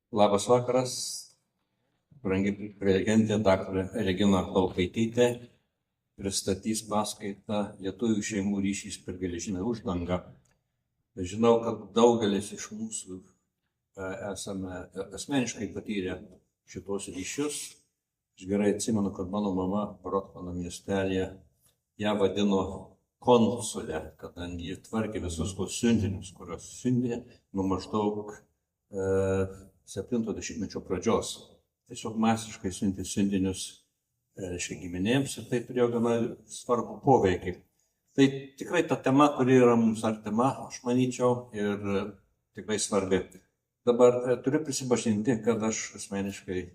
Labas vakaras, brangi prelegentė daktarė Regina Laukaitytė pristatys paskaitą Lietuvių šeimų ryšys per geležinę uždangą. Žinau, kad daugelis iš mūsų esame asmeniškai patyrę šitos ryšius. Aš gerai atsimenu, kad mano mama Brokmano miestelėje ją vadino konsulė, kadangi ji tvarkė visus tos siuntinius, kurios siuntė nuo maždaug 70-mečio pradžios. Tiesiog masiškai siuntė siuntinius giminėms ir tai turėjo gana svarbų poveikį. Tai tikrai ta tema, kuri yra mums artima, aš manyčiau, ir tikrai svarbi. Dabar turiu prisipažinti, kad aš asmeniškai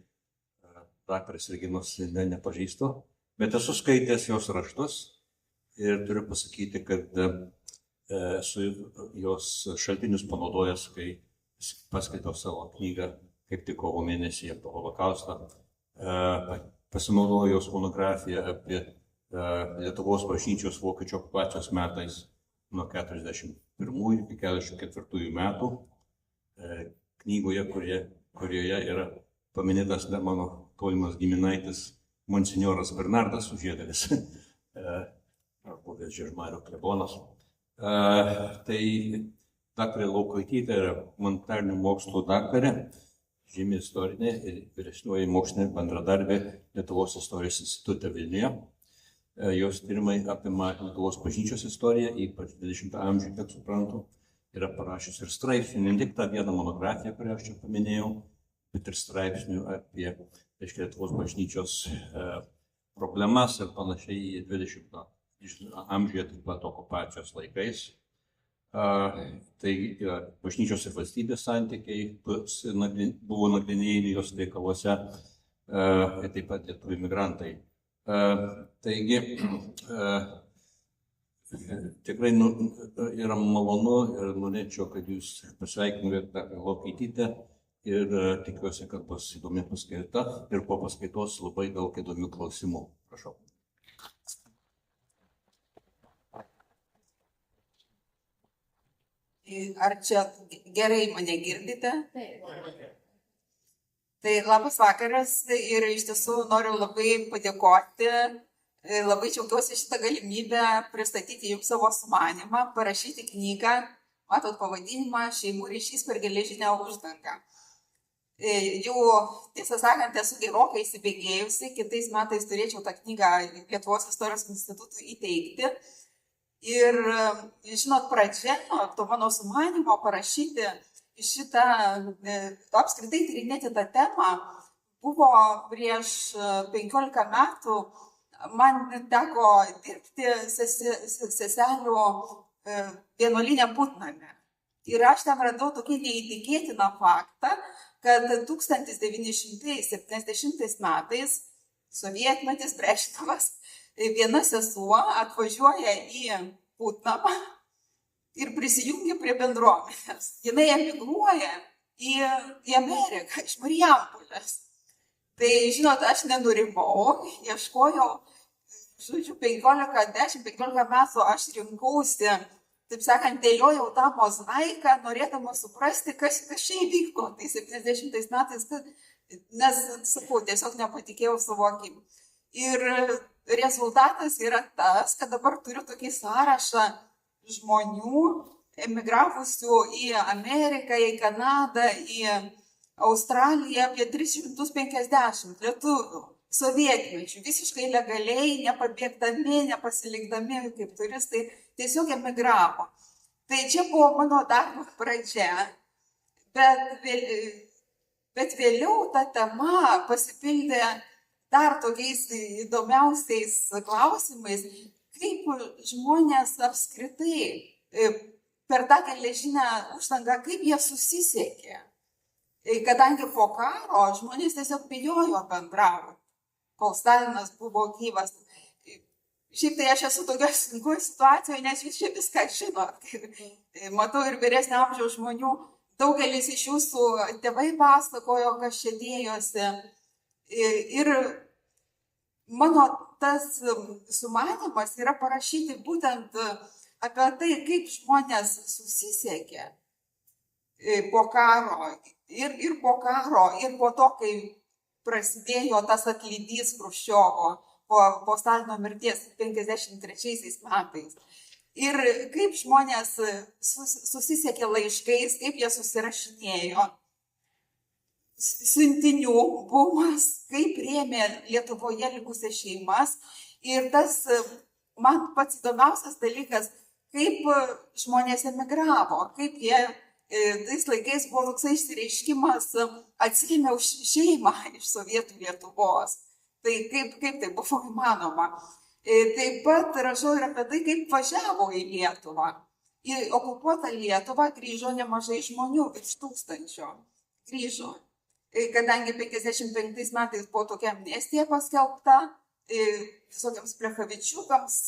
daktarės Reginos nepažįstu, bet esu skaitęs jos raštus ir turiu pasakyti, kad esu jos šaltinius panaudojęs, kai paskaitau savo knygą, kaip tik kovo mėnesį apie holokaustą, pasinaudoju jos monografiją apie Lietuvos bažnyčios vokiečių okupacijos metais nuo 1941 iki 1944 metų, knygoje, kurioje yra paminėtas mano tolimas giminaitis monsinjoras Bernardas Sužiedėlis, buvęs Žiežmarių klebonas. Tai daktarė Laukaitytė yra humanitarinių mokslų daktarė, žymi istorinė ir vyresnioji mokslinė bendradarbė Lietuvos istorijos institute Vilniuje. Jos tyrimai apima Lietuvos bažnyčios istoriją, ypač 20 amžių, kiek suprantu, yra parašius ir straipsnių, ne tik tą vieną monografiją, kurią aš čia paminėjau, bet ir straipsnių apie Lietuvos bažnyčios problemas ir panašiai į 20 amžiuje, taip pat okupacijos laikais. Tai bažnyčios ir valstybės santykiai buvo nagrinėjami jos reikaluose, taip pat lietuvių migrantai. Taigi, tikrai yra malonu ir norėčiau, kad jūs pasveikintumėte daktarę Laukaitytę ir tikiuosi, kad bus įdomi paskaita ir po paskaitos labai daug įdomių klausimų. Prašau. Ar čia gerai mane girdite? Tai labas vakaras ir iš tiesų noriu labai padėkoti, labai džiaugiuosi šitą galimybę pristatyti jums savo sumanimą, parašyti knygą, matot pavadinimą Šeimų ryšys per geležinę uždangą. Jau, tiesą sakant, esu gerokai įsibėgėjusi, kitais metais turėčiau tą knygą Lietuvos istorijos institutui įteikti. Ir, žinot, pradžia to mano sumanimo parašyti šitą, apskritai tyrinėti tą temą, buvo prieš 15 metų, man teko dirbti seselių vienuolyne Putname. Ir aš ten radau tokį neįtikėtiną faktą, kad 1970 metais, sovietmetis, Brežnevas, viena sesuo atvažiuoja į Putnamą ir prisijungia prie bendruomenės. Jinai emigruoja į Ameriką iš Marijampolės. Tai, žinot, aš nenurimau, ieškojau, 10-15 metų aš rinkausi, taip sakant, dėliojau tą mozaiką, norėdama suprasti, kas čia įvyko. Tai 70 metais, nes, sakau, tiesiog nepatikėjau savo akim. Ir rezultatas yra tas, kad dabar turiu tokį sąrašą žmonių emigravusių į Ameriką, į Kanadą, į Australiją, apie 350 lietuvių sovietmečių, visiškai legaliai, nepabėgdami, nepasilikdami kaip turistai, tiesiog emigravo. Tai čia buvo mano darbo pradžia, bet vėliau ta tema pasipildė dar tokiais įdomiausiais klausimais, kaip žmonės apskritai per tą geležinę uždangą, kaip jie susisiekė. Kadangi po karo žmonės tiesiog bijojo bendrauti, kol Stalinas buvo gyvas. Šiaip tai aš esu tokioje sunkioje situacijoje, nes jūs čia viską žinot. Matau ir vyresnio amžiaus žmonių, daugelis iš jūsų tėvai pasakojo, kas čia dėjosi. Ir mano tas sumanymas yra parašyti būtent apie tai, kaip žmonės susisiekė po karo ir po karo, ir po to, kai prasidėjo tas atlydys Chruščiovo po Stalino mirties 1953 metais. Ir kaip žmonės susisiekė laiškais, kaip jie susirašinėjo. Siuntinių bumas, kaip rėmė Lietuvoje likusias šeimas. Ir tas man pats įdomiausias dalykas, kaip žmonės emigravo, kaip jie tais laikais buvo toks išsireiškimas atsiėmė už šeimą iš Sovietų Lietuvos. Tai kaip tai buvo įmanoma. Taip pat rašau ir apie tai, kaip važiavo į Lietuvą. Į okupuotą Lietuvą grįžo nemažai žmonių, virš 1000 grįžo. Kadangi 55 metais buvo tokia amnestija paskelbta, visokiams Plechavičiukams,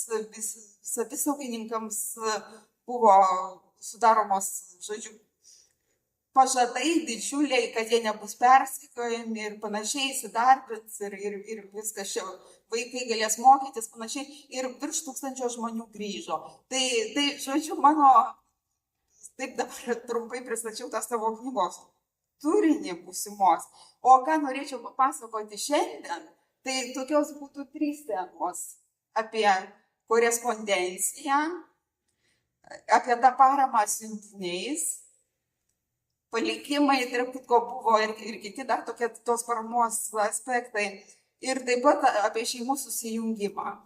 savisaugininkams buvo sudaromos, žodžiu, pažadai didžiuliai, kad jie nebus persekiojami ir panašiai, įsidarbins ir viskas čia, vaikai galės mokytis panašiai, ir virš 1000 žmonių grįžo. Tai žodžiu, taip dabar trumpai pristačiau tą savo knygos turinį būsimos. O ką norėčiau papasakoti šiandien, tai tokios būtų 3 temos apie korespondenciją, apie tą paramą siuntiniais, palikimai, tarp kitko buvo ir kiti dar tokie tos paramos aspektai, ir taip pat apie šeimų susijungimą,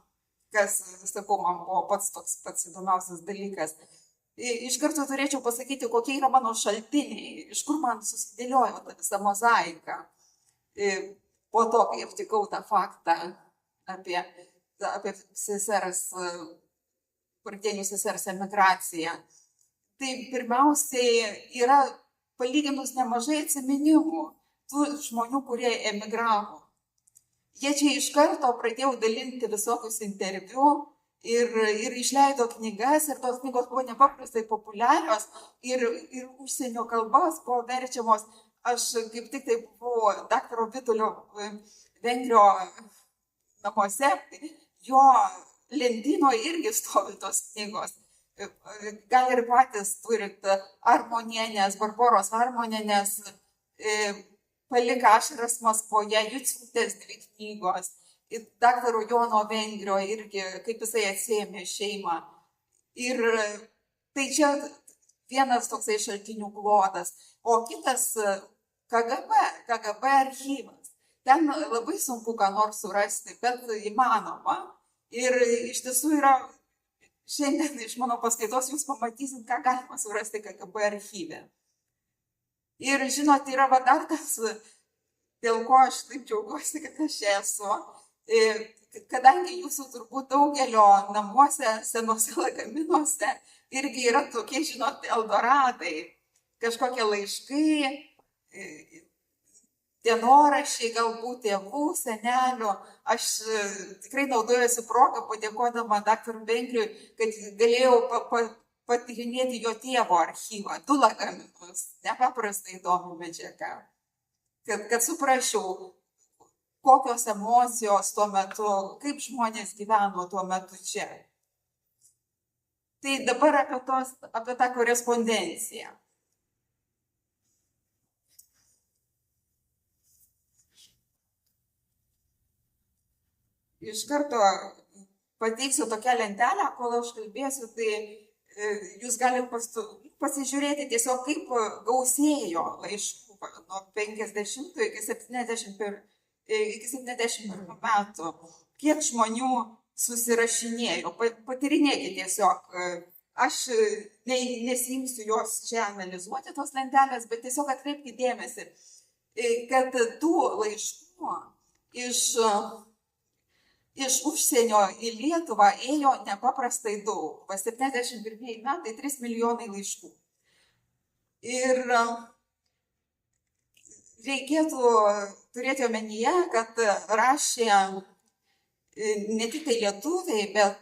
kas, sakau, man buvo pats įdomiausias dalykas. Iš karto turėčiau pasakyti, kokie yra mano šaltiniai, iš kur man susidėliojo ta visa mozaika. Po to, kai aptikau tą faktą apie sesers, partinių sesers emigraciją. Tai pirmiausiai yra palyginus nemažai atsiminimų tų žmonių, kurie emigravo. Jie čia iš karto pradėjo dalinti visokius interviu ir išleido knygas, ir tos knygos buvo nepaprastai populiarios ir užsienio kalbos buvo verčiamos. Aš kaip tik tai buvau daktaro Vitulio Vengrio namuose, jo lentynoje irgi stovi tos knygos. Gal ir patys turit Armonienės, Barboros Armonienės, Palika ašaras Maskvoje, Juciūtės 2 knygos, daktaro Jono Vengrio irgi, kaip jisai atsiėmė šeimą. Ir tai čia vienas toksai šaltinių klodas, o kitas KGB archyvas. Ten labai sunku ką nors surasti, bet įmanoma. Ir iš tiesų yra, šiandien iš mano paskaitos jūs pamatysit, ką galima surasti KGB archyve. Ir žinot, yra dar tas, dėl ko aš taip džiaugiuosi, kad aš čia esu. Kadangi jūsų turbūt daugelio namuose, senuose lagaminuose irgi yra tokie, žinot, eldoradai, kažkokie laiškai, dienoraščiai, galbūt tėvų, senelių. Aš tikrai naudojuosi progą, padėkodama daktarui Vengriui, kad galėjau patyrinėti jo tėvo archyvą, 2 lagaminus, nepaprastai įdomi medžiaga, kad suprasčiau, kokios emocijos tuo metu, kaip žmonės gyveno tuo metu čia. Tai dabar apie tą korespondenciją. Iš karto pateiksiu tokią lentelę, kol aš kalbėsiu, tai jūs galite pasižiūrėti tiesiog, kaip gausėjo laiškų nuo 50 iki 71 metų, kiek žmonių susirašinėjo. Patyrinėkite tiesiog, aš nesiimsiu jos čia analizuoti tos lentelės, bet tiesiog atkreipkite dėmesį, kad tų laiškų iš užsienio į Lietuvą ėjo nepaprastai daug. 71 metai 3 milijonai laiškų. Ir reikėtų turėti omenyje, kad rašė ne tik tai lietuviai, bet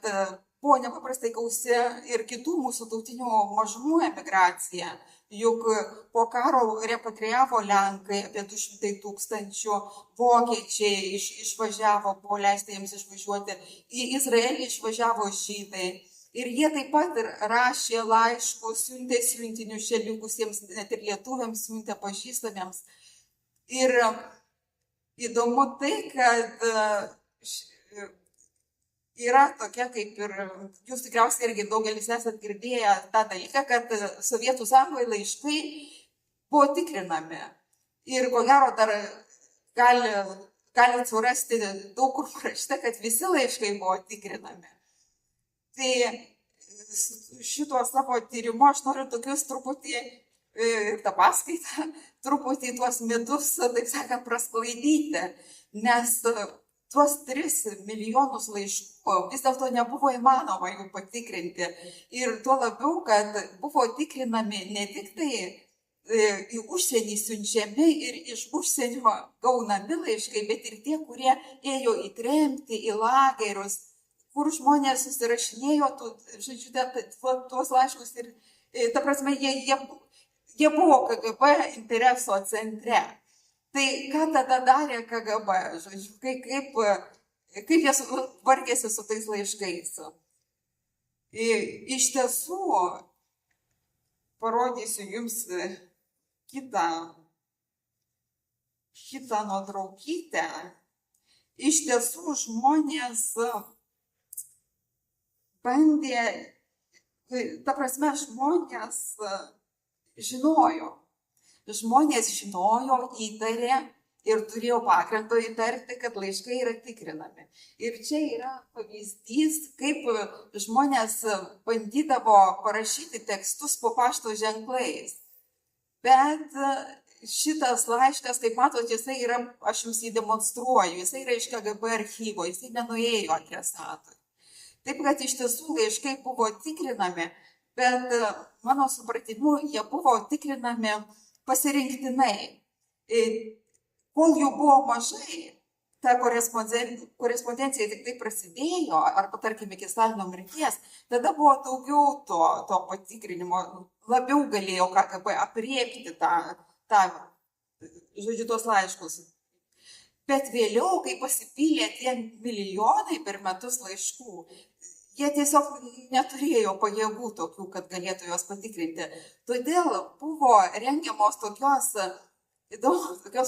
buvo nepaprastai gausi ir kitų mūsų tautinių mažumų emigracija. Juk po karo repatrijavo Lenkai apie 200 000, vokiečiai išvažiavo, buvo leista jiems išvažiuoti, į Izraelį išvažiavo žydai, Ir jie taip pat ir rašė laiškus, siuntė siuntinius čia likusiems, net ir lietuviams siuntė pažįstamiems. Ir įdomu tai, kad yra tokia kaip ir, jūs tikriausiai irgi daugelis esat girdėję tą dalyką, kad Sovietų Sąjungoje laiškai buvo tikrinami. Ir ko gero dar gali surasti daug kur parašyta, kad visi laiškai buvo tikrinami. Tai šituo savo tyrimu aš noriu tokius truputį, tą paskaitą, truputį tuos mitus, taip sakant, prasklaidyti, nes tuos 3 milijonus laiškų vis dėlto nebuvo įmanoma jų patikrinti. Ir tuo labiau, kad buvo tikrinami ne tik tai į užsienį siunčiami ir iš užsienio gaunami laiškai, bet ir tie, kurie ėjo į tremtį, į lagerius, kur žmonės susirašinėjo tuos laiškus ir, ta prasme, jie buvo KGB intereso centre. Tai ką tada darė KGB, kaip jie vargėsi su tais laiškais? Iš tiesų, parodysiu jums kitą nuotraukytę. Iš tiesų žmonės bandė, ta prasme, žmonės žinojo, įtarė ir turėjo pagrindo įtarti, kad laiškai yra tikrinami. Ir čia yra pavyzdys, kaip žmonės bandydavo parašyti tekstus po pašto ženklais. Bet šitas laiškas, kaip matote, jisai yra, aš jums jį demonstruoju, jisai yra iš KGB archyvo, jisai nenuėjo adresatui. Taip, kad iš tiesų laiškai buvo tikrinami, bet mano supratimu, jie buvo tikrinami pasirinktinai. Kol jų buvo mažai, ta korespondencija tik tai prasidėjo, arba tarkim iki Stalino mirties, tada buvo daugiau to patikrinimo, labiau galėjo KGB apriepti tuos laiškus. Bet vėliau, kai pasipylė tie milijonai per metus laiškų, jie tiesiog neturėjo pajėgų tokių, kad galėtų juos patikrinti. Todėl buvo rengiamos tokios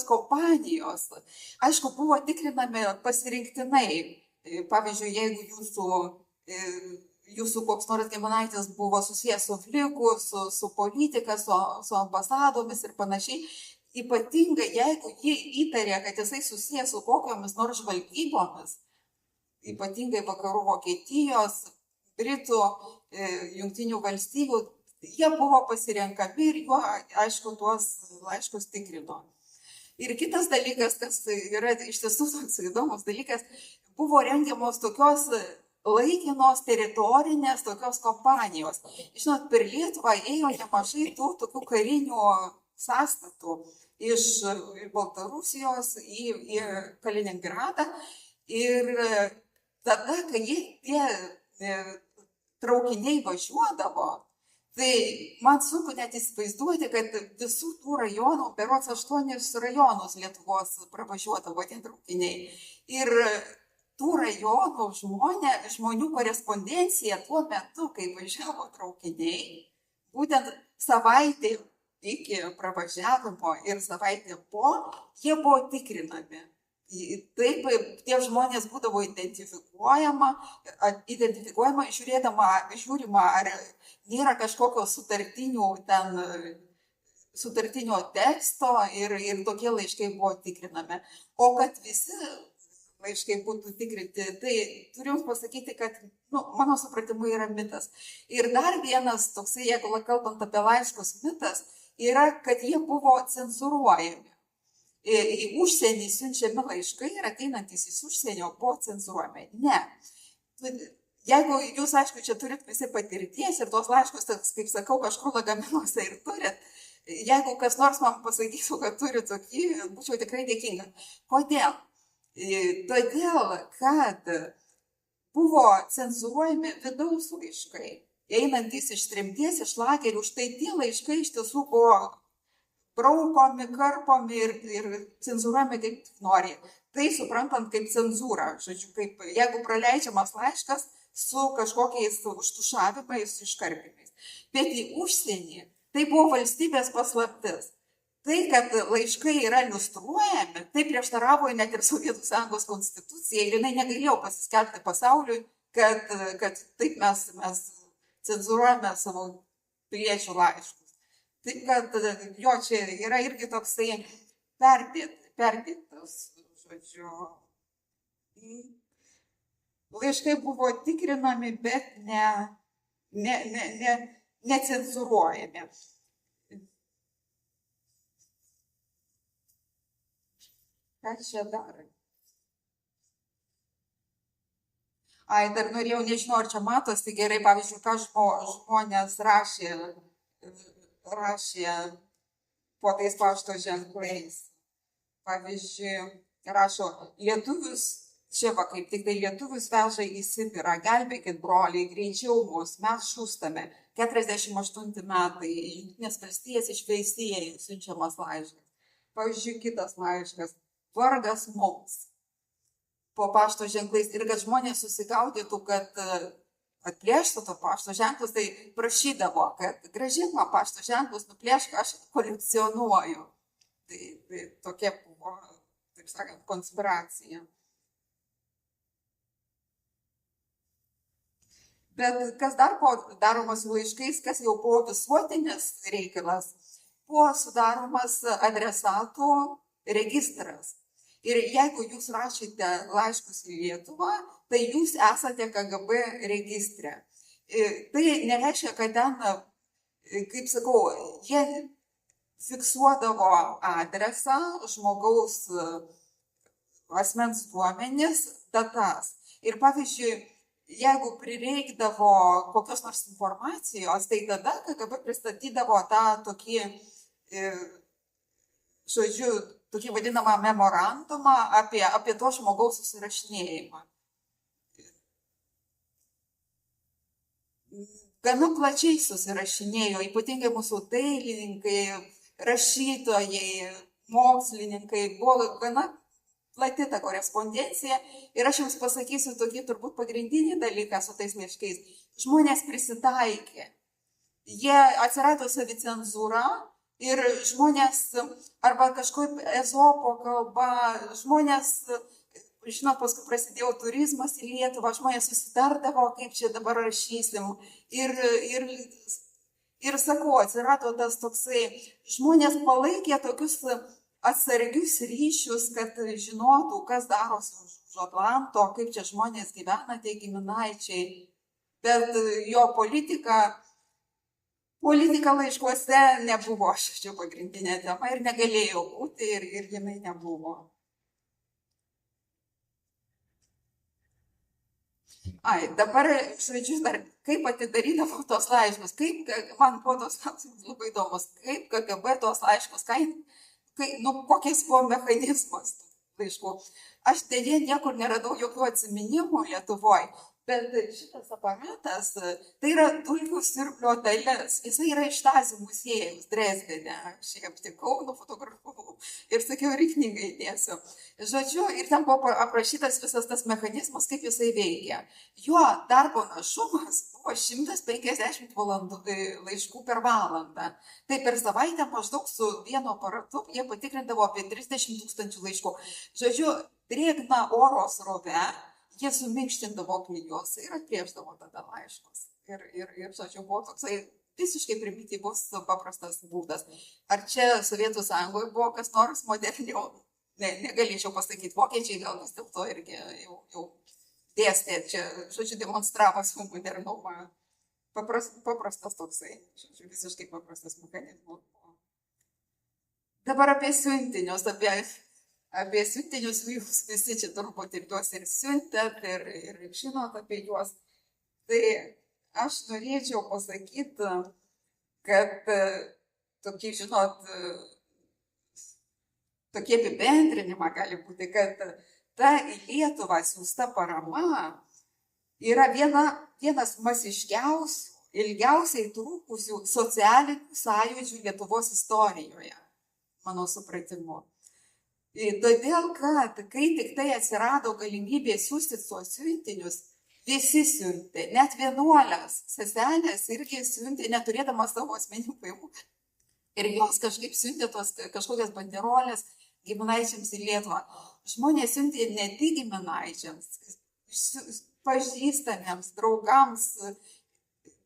kompanijos. Aišku, buvo tikrinami pasirinktinai. Pavyzdžiui, jeigu jūsų koks nors giminaitis buvo susijęs su fliku, su politika, su ambasadomis ir panašiai, ypatingai jeigu jie įtarė, kad jisai susijęs su kokiamis nors žvalgybomis, ypatingai vakarų Vokietijos, Britų, Jungtinių valstybių, jie buvo pasirenkami ir juo, aišku, tuos laiškus tikrino. Ir kitas dalykas, kas yra iš tiesų toks įdomus dalykas, buvo rengiamos tokios laikinos teritorinės tokios kompanijos. Žinot, per Lietuvą ėjo nemažai tų tokių karinių sąstatų iš Baltarusijos į Kaliningradą. Ir tada, kai tie traukiniai važiuodavo, tai man sunku net įsivaizduoti, kad visų tų rajonų, berods 8 rajonus Lietuvos pravažiuodavo tie traukiniai. Ir tų rajonų žmonių korespondencija tuo metu, kai važiavo traukiniai, būtent savaitė iki pravažiavimo ir savaitė po, jie buvo tikrinami. Taip, tie žmonės būdavo identifikuojama, žiūrima, ar nėra kažkokio sutartinio teksto ir tokie laiškai buvo tikrinami. O kad visi laiškai būtų tikrinti, tai turiu jums pasakyti, kad, mano supratimu, yra mitas. Ir dar vienas toksai, jeigu kalbant apie laiškus, mitas, yra, kad jie buvo cenzuruojami. Į užsienį siunčiami laiškai ir ateinantys iš užsienio buvo cenzuruojami. Ne. Jeigu jūs, aišku, čia turit visi patirties ir tos laiškus, kaip sakau, kažkur lagaminuose ir turit, jeigu kas nors man pasakytų, kad turi tokį, būčiau tikrai dėkinga. Kodėl? Todėl, kad buvo cenzuruojami vidaus laiškai, einantys iš tremties, iš lagerių, štai tie laiškai iš tiesų buvo braukomi, karpomi ir cenzuruojami kaip nori. Tai suprantant kaip cenzūra. Žodžiu, jeigu praleidžiamas laiškas, su kažkokiais užtušavimais, iškarpimais. Bet į užsienį tai buvo valstybės paslaptis. Tai, kad laiškai yra iliustruojami, tai prieštaravo net ir Sovietų Sąjungos konstitucijai ir jinai negalėjo pasiskelbti pasauliui, kad taip mes cenzūruojame savo piliečių laiškus. Taip, kad jo čia yra irgi toksai perdėtas, žodžiu. Laiškai buvo tikrinami, bet necenzūruojami. Ką čia dar? Dar norėjau, nežinau, ar čia matosi gerai, pavyzdžiui, ką žmonės rašė po tais pašto ženklais. Pavyzdžiui, rašo, lietuvius, čia va kaip tik tai lietuvius veža į Sibirą, gelbėkit broliai, greičiau mus, mes žūstame. 48 metai, Jungtinės valstijas iš Veisiejų siunčiamas laiškas. Pavyzdžiui, kitas laiškas. Vargas mums po pašto ženklais ir kad žmonės susigaudytų, kad atplėštų to pašto ženklus, tai prašydavo, kad grąžink man pašto ženklus, nuplėšk, aš kolekcionuoju. Tai tokia buvo, taip sakant, konspiracija. Bet kas dar buvo daroma su laiškais, kas jau buvo visuotinis reikalas, buvo sudaromas adresatų registras. Ir jeigu jūs rašyte laiškus į Lietuvą, tai jūs esate KGB registre. Tai nereiškia, kad ten, kaip sakau, jie fiksuodavo adresą, žmogaus asmens duomenis, datas. Ir pavyzdžiui, jeigu prireikdavo kokios nors informacijos, tai tada KGB pristatydavo tą tokį, žodžiu, tokį vadinamą memorandumą apie to žmogaus susirašinėjimą. Gana plačiai susirašinėjo, ypatingai mūsų dailininkai, rašytojai, mokslininkai, buvo gana plati ta korespondencija. Ir aš jums pasakysiu tokį turbūt pagrindinį dalyką su tais laiškais. Žmonės prisitaikė. Jie atsirado savicenzūra. Ir žmonės, arba kažkaip ezopo kalba, žmonės, žinot, paskui prasidėjo turizmas į Lietuvą, žmonės susitardavo, kaip čia dabar rašysim. Ir sakau, atsirado tas toksai, žmonės palaikė tokius atsargius ryšius, kad žinotų, kas darosi už Atlanto, kaip čia žmonės gyvena, tie giminaičiai. Bet jo Politika laiškuose nebuvo šia pagrindinė tema ir negalėjo būti ir jinai nebuvo. Dabar, žodžiu, dar kaip atidarydavo tos laiškus, kaip, man buvo tos klausimas labai įdomus, kaip KGB tos laiškus, kokiais buvo mechanizmas laiškų. Aš dėja niekur neradau jokių atsiminimų Lietuvoje. Bet šitas aparatas, tai yra dulkių siurblio dalis, jisai yra iš Štazi muziejaus Dresdene, aš jį aptikau, nufotografavau ir sakiau, ir knygą įdėsiu. Žodžiu, ir ten buvo aprašytas visas tas mechanizmas, kaip jisai veikia. Jo darbo našumas buvo 150 valandų laiškų per valandą. Tai per savaitę maždaug su vienu aparatu jie patikrindavo apie 30 000 laiškų. Žodžiu, drėgna oro srove. Jie suminkštindavo klijos ir atplėšdavo tada laiškus. Ir žodžiu, buvo toksai visiškai primityvus, paprastas būdas. Ar čia Sovietų Sąjungoje buvo kas nors moderniau? Negalėčiau pasakyti, vokiečiai gal vis dėlto irgi jau dėstė, čia, žodžiu, demonstravo su modernumą. Paprastas toksai, žodžiu, visiškai paprastas mechanizmas. Dabar apie siuntinius, apie siuntinius jūs visi čia turbūt ir juos ir siuntėt ir žinot apie juos. Tai aš norėčiau pasakyti, kad tokie, žinot, tokie apibendrinimai gali būti, kad ta į Lietuvą siųsta parama yra vienas masiškiausių, ilgiausiai trukusių socialinių sąjūdžių Lietuvos istorijoje, mano supratimu. Todėl, kad kai tik tai atsirado galimybė siūsti tuos siuntinius, visi siuntė, net vienuolės, seselės irgi siuntė, neturėdamas savo asmeninių pajamų. Ir jos kažkaip siuntė tos kažkokias banderolės giminaičiams į Lietuvą. Žmonės siuntė ne tik giminaičiams, pažįstamiems, draugams.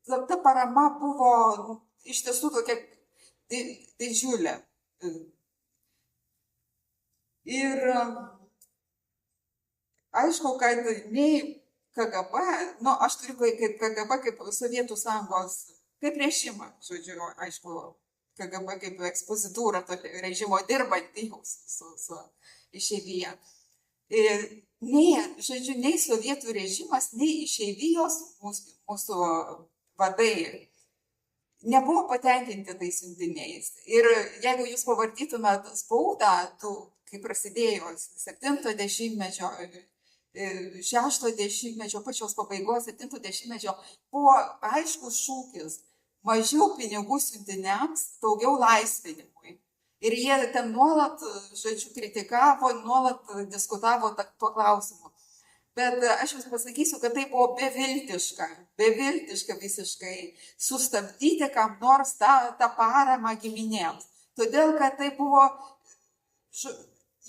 Ta parama buvo iš tiesų tokia didžiulė. Ir aišku, kad nei KGB, aš turiu kaip KGB, kaip Sovietų sąjungos, kaip režimą, žodžiu, aišku, KGB kaip ekspozitūra režimo dirbantį jau su išeivija. Nei sovietų režimas, nei išeivijos mūsų vadai nebuvo patenkinti tais siuntiniais. Ir jeigu jūs pavartytumėt spaudą, kai prasidėjo 70-mečio, 60-mečio, pačios pabaigos 70-mečio, buvo aiškus šūkis: mažiau pinigų siuntiniams, daugiau laisvinimui. Ir jie ten nuolat, žodžiu, kritikavo, nuolat diskutavo tuo klausimu. Bet aš jums pasakysiu, kad tai buvo beviltiška visiškai sustabdyti kam nors tą paramą giminėms. Todėl, kad tai buvo,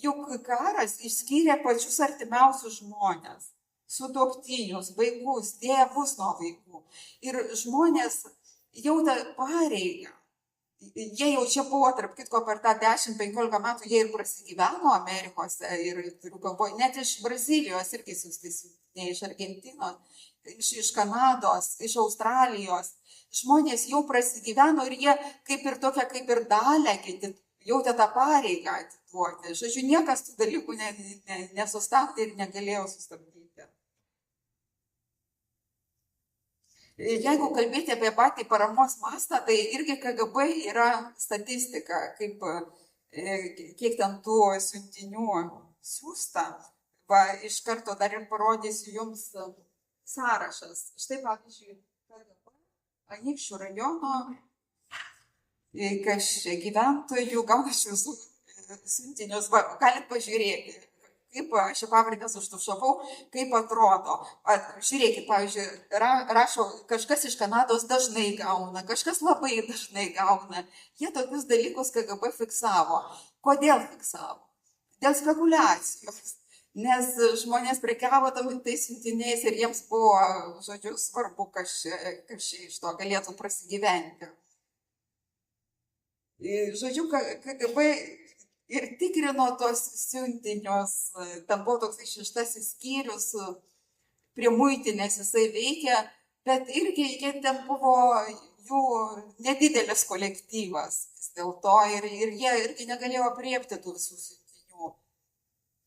juk karas išskyrė pačius artimiausius žmonės, sutuoktinius, vaikus, tėvus nuo vaikų. Ir žmonės jautė pareigą. Jie jau čia buvo, tarp kitko, per tą 10-15 metų jie ir prasigyveno Amerikose, ir turiu galvoje, net iš Brazilijos irgi siųstis, ne iš Argentinos, iš Kanados, iš Australijos. Žmonės jau prasigyveno ir jie kaip ir dalę kiti jautė tą pareigą atiduoti. Žodžiu, niekas tų dalykų nesustabdė ir negalėjo sustabdyti. Jeigu kalbėti apie patį paramos mastą, tai irgi KGB yra statistika, kiek ten tų siuntinių siųsta. Iš karto dar ir parodysiu jums sąrašas. Štai, pavyzdžiui, KGB Anykščių rajono gyventojų gaunančių siuntinius. Galit pažiūrėti, kaip šią pavardę užtušavau, kaip atrodo. Žiūrėkit, pavyzdžiui, rašo, kažkas iš Kanados dažnai gauna, kažkas labai dažnai gauna. Jie tokius dalykus KGB fiksavo. Kodėl fiksavo? Dėl spekulacijos. Nes žmonės prekiavo tais siuntiniais ir jiems buvo, žodžiu, svarbu, kas iš to galėtų prasigyventi. Žodžiu, KGB ir tikrino tuos siuntinius. Ten buvo toks 6 skyrius, prie muitinės jisai veikė, bet irgi ten buvo jų nedidelis kolektyvas vis dėlto ir jie irgi negalėjo apriepti tų visų siuntinių.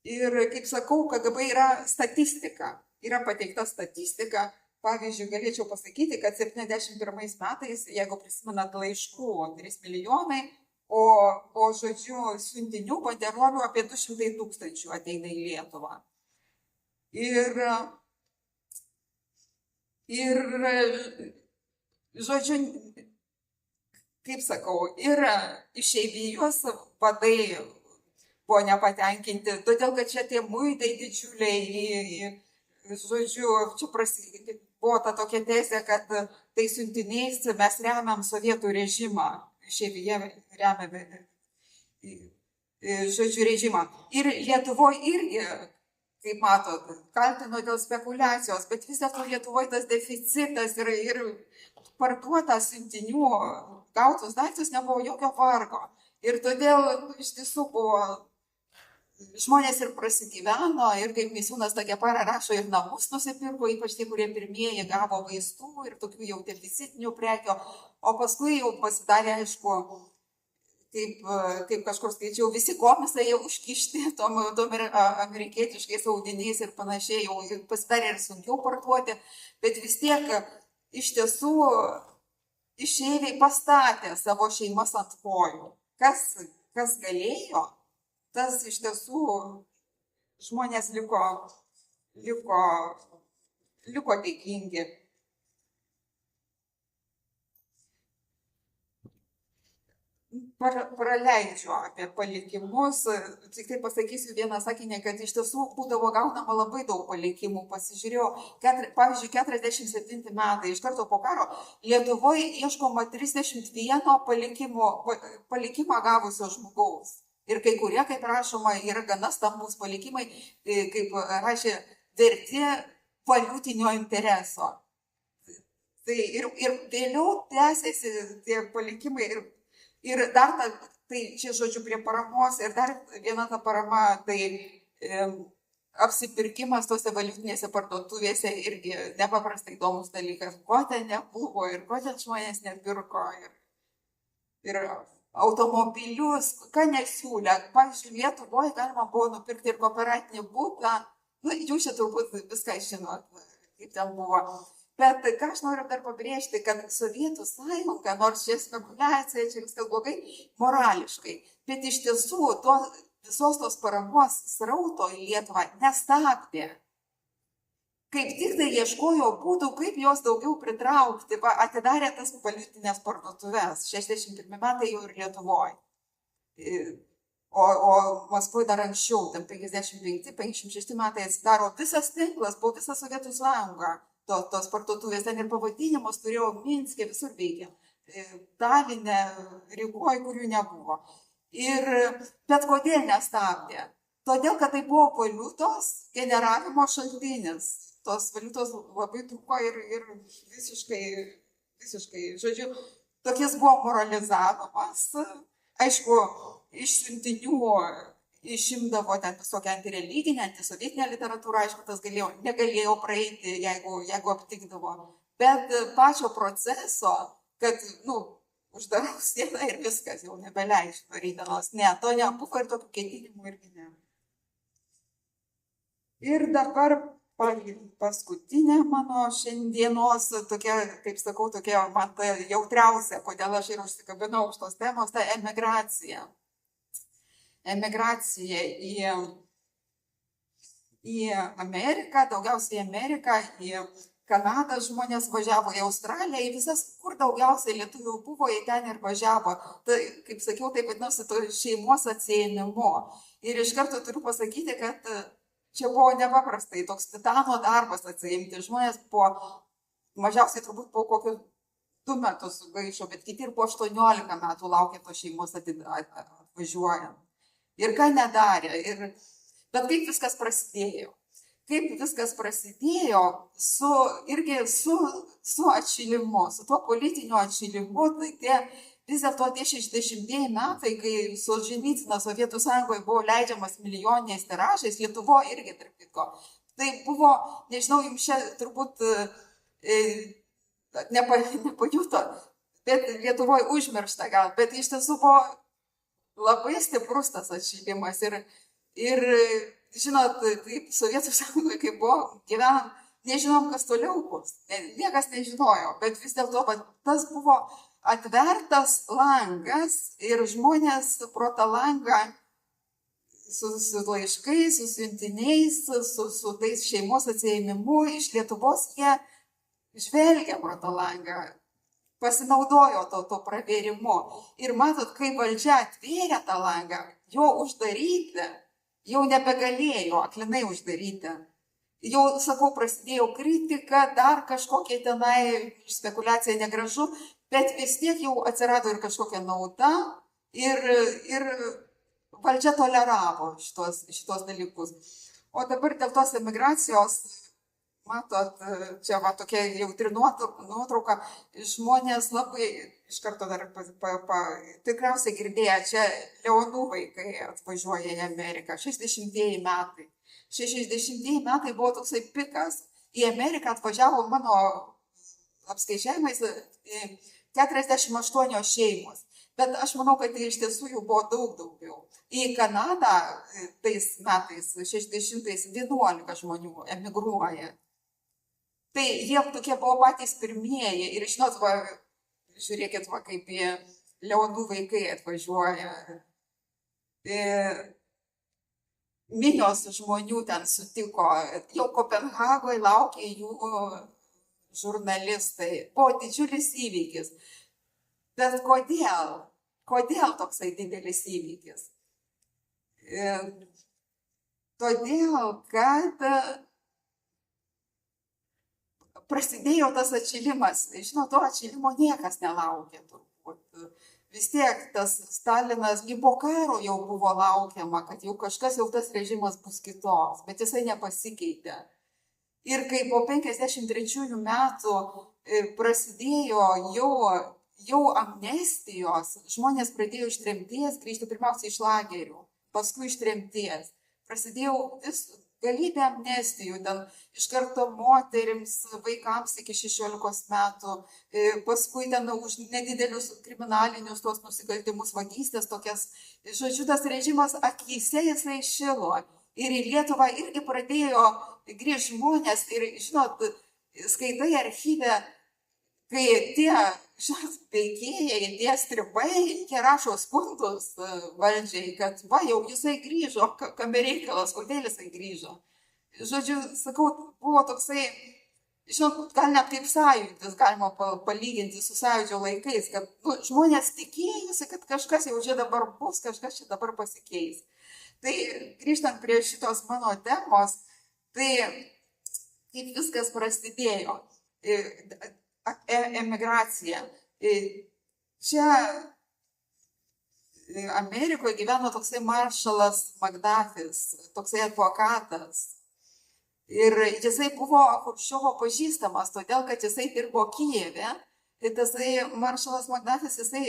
Ir, kaip sakau, KGB yra statistika, yra pateikta statistika. Pavyzdžiui, galėčiau pasakyti, kad 71 metais, jeigu prisimenat, laiškų 3 milijonai, o žodžiu, siuntinių banderolių apie 200 000 ateina į Lietuvą. Ir žodžiu, kaip sakau, ir išeivijos vadai buvo nepatenkinti, todėl kad čia tie muitai didžiuliai, žodžiu, čia buvo ta tokia tezė, kad tai siuntiniais mes remiam sovietų režimą. Išeivija remia, žodžiu, režimą. Ir Lietuvoje irgi, kaip matot, kaltino dėl spekulacijos, bet vis dėlto Lietuvoje tas deficitas ir parduotas siuntinių gautus daiktus nebuvo jokio vargo. Ir todėl iš tiesų buvo, žmonės ir prasigyveno, ir kaip Misiūnas Takepara rašo, ir namus nusipirko, ypač tie, kurie pirmieji gavo vaistų ir tokių jau deficitinių prekių. O paskui jau pasidarė, aišku, kaip kažkur skaičiau, visi komisai jau užkišti tom amerikietiškais audiniais ir panašiai, jau pasidarė ir sunkiau parduoti, bet vis tiek iš tiesų išeiviai pastatė savo šeimas ant kojų. Kas galėjo, tas iš tiesų žmonės liko dėkingi. praleidžiu apie palikimus, tik tai pasakysiu vieną sakinį, kad iš tiesų būdavo gaunama labai daug palikimų. Pasižiūrėjau, pavyzdžiui, 47 metai iš karto po karo Lietuvoje ieškoma 31 palikimą gavusio žmogaus. Ir kai kurie, kaip rašoma, yra gana stambus palikimai, kaip rašė, verti valiutinio intereso. Tai ir vėliau tęsiasi tie palikimai ir dar tai čia žodžiu prie paramos ir dar viena ta parama, tai apsipirkimas tose valiutinėse parduotuvėse irgi nepaprastai įdomus dalykas. Ko ten nebuvo ir ko ten žmonės nepirko. Ir automobilius, ką nesiūlė. Pavyzdžiui, Lietuvoje galima buvo nupirkti ir kooperatinį būtą. Jūs čia turbūt viską žinot, kaip ten buvo. Bet ką aš noriu dar pabrėžti, kad Sovietų sąjunga, nors čia spekuliacija, čia viskas blogai, morališkai, bet iš tiesų visos tos paramos srauto į Lietuvą nestabdė. Kaip tik tai ieškojo būdų, kaip jos daugiau pritraukti, atidarė tas valiutinės parduotuves, 61 metai jau ir Lietuvoje. O Maskvoje dar anksčiau, 55-56 metai atsidaro visas tinklas, buvo visa Sovietų sąjunga. Tos parduotuvės ten ir pavadinimus turėjau Minske, visur veikia. Taline, Rygoje, kurių nebuvo. Bet kodėl nestabdė? Todėl, kad tai buvo valiutos generavimo šaltinis. Tos valiutos labai trūko ir visiškai, žodžiu, tokies buvo moralizavimas. Aišku, iš siuntinių išimdavo ten visokią antireliginę, antisovietinę literatūrą, aišku, tas negalėjo praeiti, jeigu aptikdavo. Bet pačio proceso, kad, uždarau sieną ir viskas, jau nebeleidžiu rytdienos, ne, to nebuvo ir tokių ketinimų irgi ne. Ir dabar paskutinė mano šiandienos tokia, kaip sakau, tokia man ta jautriausia, kodėl aš ir užsikabinau už tos temos, ta emigracija. Emigracija į Ameriką, daugiausiai į Ameriką, į Kanadą žmonės važiavo, į Australiją, į visas, kur daugiausiai lietuvių buvo, į ten ir važiavo. Tai, kaip sakiau, taip vadinosi šeimos atsiėmimu. Ir iš karto turiu pasakyti, kad čia buvo nepaprastai toks titano darbas atsiimti. Žmonės mažiausiai turbūt po kokius 2 metus gaišo, bet kiti ir po 18 metų laukė to šeimos atvažiuojant. Ir ką nedarė. Bet kaip viskas prasidėjo? Kaip viskas prasidėjo irgi su atšilimu, su tuo politiniu atšilimu, tai vis dėlto tie 60-ieji metai, kai Solženicynas Sovietų sąjungoje buvo leidžiamas milijoniniais tiražais, Lietuvoje irgi tarp kitko. Tai buvo, nežinau, jums čia turbūt nepajuto, bet Lietuvoje užmiršta gal, bet iš tiesų buvo labai stiprus tas atšilimas ir žinot, taip, Sovietų sąjungoje, kai buvo gyvenam, nežinom, kas toliau bus, niekas nežinojo, bet vis dėlto tas buvo atvertas langas ir žmonės pro tą langą su laiškais, su siuntiniais, su tais šeimos atsiėmimu iš Lietuvos, jie žvelgia pro tą langą. Pasinaudojo to pravėrimu. Ir matot, kai valdžia atvėrė tą langą, jo uždaryti, jau nebegalėjo, aklinai uždaryti. Jau, sakau, prasidėjo kritika, dar kažkokia tenai spekulacija negražu, bet vis tiek jau atsirado ir kažkokia nauda ir valdžia toleravo šitos dalykus. O dabar dėl tos emigracijos, matot, čia tokia jautri nuotrauka, žmonės labai, iš karto dar tikriausiai girdėję, čia Leonų vaikai atvažiuoja į Ameriką, 60-ieji metai. 60-ieji metai buvo toksai pikas, į Ameriką atvažiavo mano apskaičiavimais 48 šeimos, bet aš manau, kad tai iš tiesų jų buvo daug daugiau. Į Kanadą tais metais, 60-ais, 11 žmonių emigruoja. Tai jie tokie buvo patys pirmieji ir žinot, žiūrėkit, kaip jie Leonų vaikai atvažiuoja. Minios žmonių ten sutiko, jau Kopenhagoje laukė jų žurnalistai. Buvo didžiulis įvykis. Bet kodėl? Kodėl toksai didelis įvykis? Todėl, kad prasidėjo tas atšilimas. Žinot, to atšilimo niekas nelaukė turbūt. Vis tiek tas Stalinas, po karo jau buvo laukiama, kad jau kažkas, jau tas režimas bus kitoks, bet jisai nepasikeitė. Ir kai po 53 metų prasidėjo jau amnestijos, žmonės pradėjo iš tremties grįžti pirmiausia iš lagerių, paskui iš tremties. Prasidėjo galybė amnestijų, ten iš karto moterims, vaikams iki 16 metų, paskui ten už nedidelius kriminalinius tuos nusikaltimus, vagystės tokias. Žodžiu, tas režimas akyse jisai šilo. Ir į Lietuvą irgi pradėjo grįžti žmonės ir, žinot, skaitai archyve, kai tie, žinot, veikėjai, tie stribai, jie rašo skundus valdžiai, kad va, jau jisai grįžo, kame reikalas, kodėl jisai grįžo. Žodžiu, sakau, buvo toksai, žinot, gal net kaip sąjūdis galima palyginti su sąjūdžio laikais, kad žmonės tikėjusi, kad kažkas jau čia dabar bus, kažkas čia dabar pasikeis. Tai grįžtant prie šitos mano temos, tai kaip viskas prasidėjo, emigracija. Čia Amerikoje gyveno toksai maršalas Magdafis, toksai advokatas. Ir jisai buvo Chruščiovo pažįstamas, todėl kad jisai dirbo Kijeve. Ir tasai maršalas Magdafis, jisai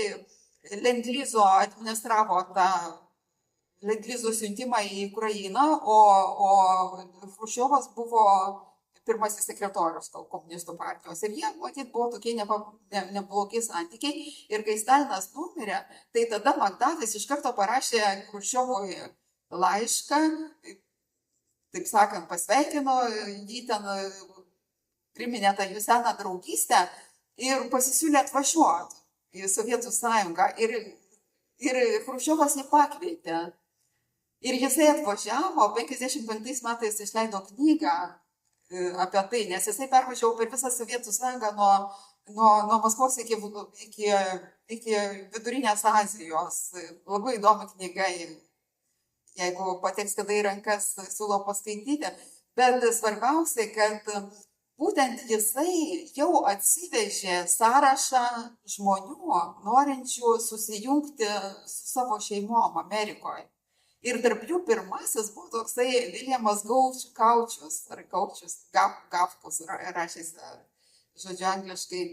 Lendlizo administravo tą Lendlizo siuntimą į Ukrainą, o Chruščiovas buvo pirmasis sekretorius komunistų partijos. Ir jie, matyt, buvo tokie neblogi santykiai. Ir kai Stalinas numirė, tai tada Magdafis iš karto parašė Chruščiovui laišką, taip sakant, pasveikino, jį ten priminė tą jų seną draugystę ir pasisiūlė atvažiuoti į Sovietų sąjungą. Ir Chruščiovas jį pakvietė. Ir jisai atvažiavo, 55 metais išleido knygą apie tai, nes jisai pervažiavo per visą Sovietų sąjungą nuo Maskvos iki Vidurinės Azijos. Labai įdomi knyga, jeigu pateks kada į rankas, siūlau paskaityti. Bet svarbiausia, kad būtent jisai jau atsivežė sąrašą žmonių, norinčių susijungti su savo šeimom Amerikoje. Ir tarp jų pirmasis buvo toksai Viljamas Gaučius, Gavkus, rašęs, žodžiu, angliškai.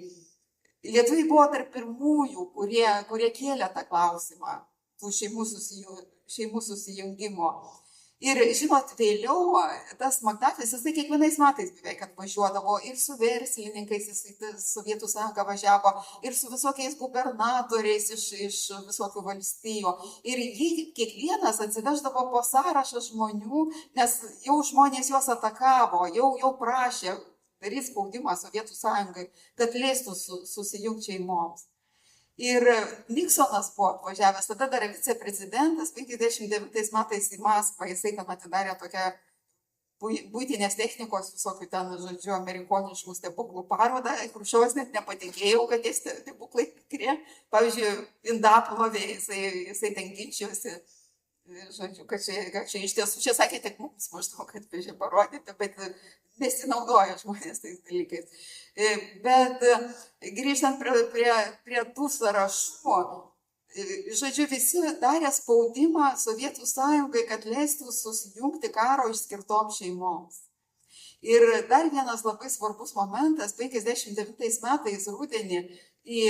Lietuviai buvo tarp pirmųjų, kurie kėlė tą klausimą, tų šeimų susijungimo. Ir, žinot, vėliau tas Magdafis, jisai kiekvienais metais beveik atvažiuodavo ir su verslininkais, jisai Sovietų sąjungą važiavo, ir su visokiais gubernatoriais iš visokių valstijų. Ir jį kiekvienas atsiveždavo po sąrašą žmonių, nes jau žmonės juos atakavo, jau prašė daryti spaudimą Sovietų sąjungai, kad leistų susijungti šeimoms. Ir Niksonas buvo atvažiavęs, tada dar viceprezidentas, 59 metais į Maskvą, jisai ten atidarė tokią buitinės technikos, visokių ten, žodžiu, amerikoniškų stebuklų parodą. Chruščiovas net nepatikėjo, kad tie stebuklai tikri. Pavyzdžiui, Indaplovė, jisai ten ginčijosi, žodžiu, kad čia iš tiesų, čia sakė tik mums maždaug, kad vežė parodyti, bet nesinaudoja žmonės tais dalykais. Bet grįžtant prie tų sąrašų, žodžiu, visi darė spaudimą Sovietų sąjungai, kad leistų susijungti karo išskirtom šeimoms. Ir dar vienas labai svarbus momentas, 59 metais rudenį į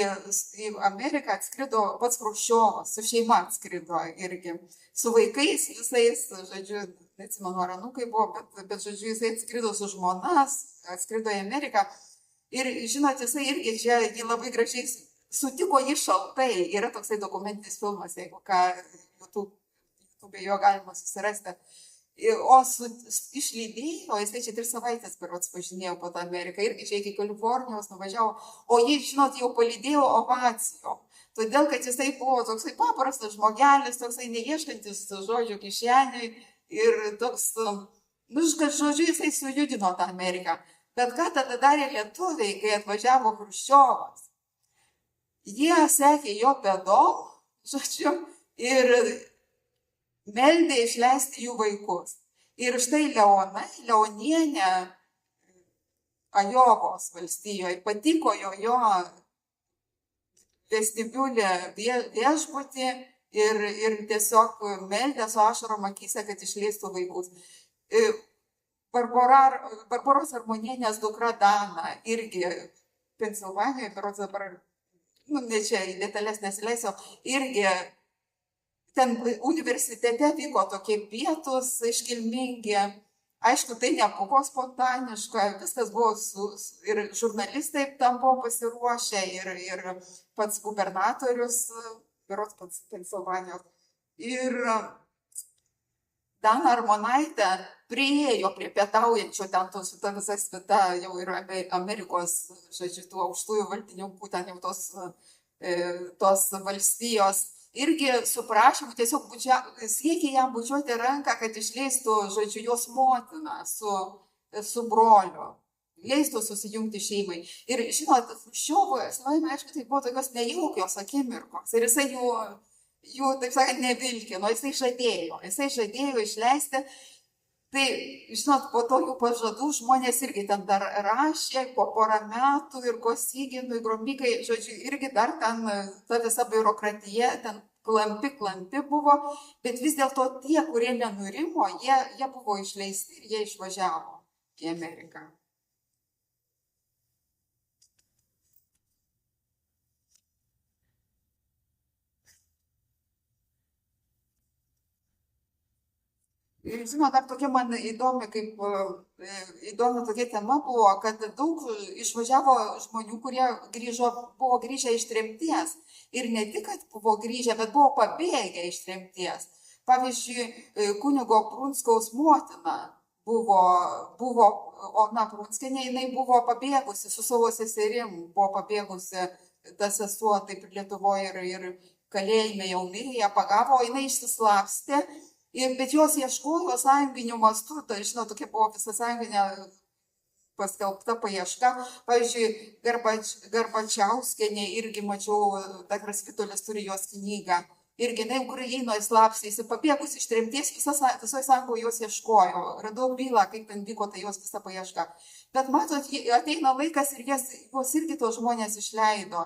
Ameriką atskrido pats Chruščiovas, su šeima atskrido irgi, su vaikais visais, žodžiu, neatsimenu, ar anūkai buvo, bet žodžiu, jisai atskrido su žmonas, atskrido į Ameriką. Ir, žinot, jisai irgi čia jį labai gražiai sutiko jį šaltai. Yra toksai dokumentinis filmas, jeigu ką, YouTube jo galima susirasti. O išlydėjo, jisai čia 3 savaitės berods važinėjo po tą Ameriką, irgi čia iki Kalifornijos nuvažiavo, o jį, žinot, jau palydėjo ovacijom. Todėl, kad jisai buvo toksai paprastas žmogelis, toksai neieškantis žodžių kišeniui ir toks, kad žodžiu, jisai sujudino tą Ameriką. Bet ką tada darė lietuviai, kai atvažiavo Chruščiovas? Jie sekė jo pėdom, žodžiu, ir meldė išleisti jų vaikus. Ir štai Leonienė Ajovos valstijoje patiko jo vestibiulė viešbutį ir tiesiog meldė su ašarom akyse, kad išleistų vaikus. Barboros Armonienės dukra Dana irgi Pensilvanijoje, berods dabar, ne čia į detalės nesileisiu, irgi ten universitete vyko tokie pietūs iškilmingi. Aišku, tai nebuvo spontaniška, viskas buvo ir žurnalistai tam buvo pasiruošę, ir pats gubernatorius, berods pats Pensilvanijos. Ir Dana Armonaitė priėjo prie pietaujančio, ten ta visa svita jau yra Amerikos, žodžiu, tų aukštųjų valdininkų, ten jau tos valstijos. Irgi su prašymu tiesiog siekė jam bučiuoti ranką, kad išleistų, žodžiu, jos motiną su broliu, leistų susijungti šeimai. Ir žinot, Chruščiovui, savaime, aišku, tai buvo tokios nejaukios akimirkos. Ir jisai jų taip sakant, nevilkino, jisai žadėjo išleisti. Tai, žinot, po to jų pažadų žmonės irgi ten dar rašė, po porą metų ir Kosyginui, Gromykai, žodžiu, irgi dar ten ta visa biurokratija ten klampi buvo, bet vis dėlto tie, kurie nenurimo, jie buvo išleisti ir jie išvažiavo į Ameriką. Žinoma, dar tokia man įdomi tokia tema buvo, kad daug išvažiavo žmonių, kurie buvo grįžę iš tremties. Ir ne tik, kad buvo grįžę, bet buvo pabėgę iš tremties. Pavyzdžiui, kunigo Prunskaus motina Ona Prunskienė, jinai buvo pabėgusi su savo seserim, buvo pabėgusi ta sesuo, taip ir Lietuvoje, ir kalėjime jau mirė, ją pagavo, jinai išsislapstė. Bet jos ieškojo sąjunginių mastų, tai žinot, tokia buvo visa sąjunginė paskelbta paieška. Pavyzdžiui, Garbačiauskienė irgi mačiau, daktaras Vitolis turi jos knygą. Irgi jinai Ukrainoje slapstėsi, pabėgus iš tremties, visoje sąjungoje jos ieškojo. Radau bylą, kaip ten vyko ta jos visa paieška. Bet matot, ateina laikas ir jos irgi tos žmonės išleido.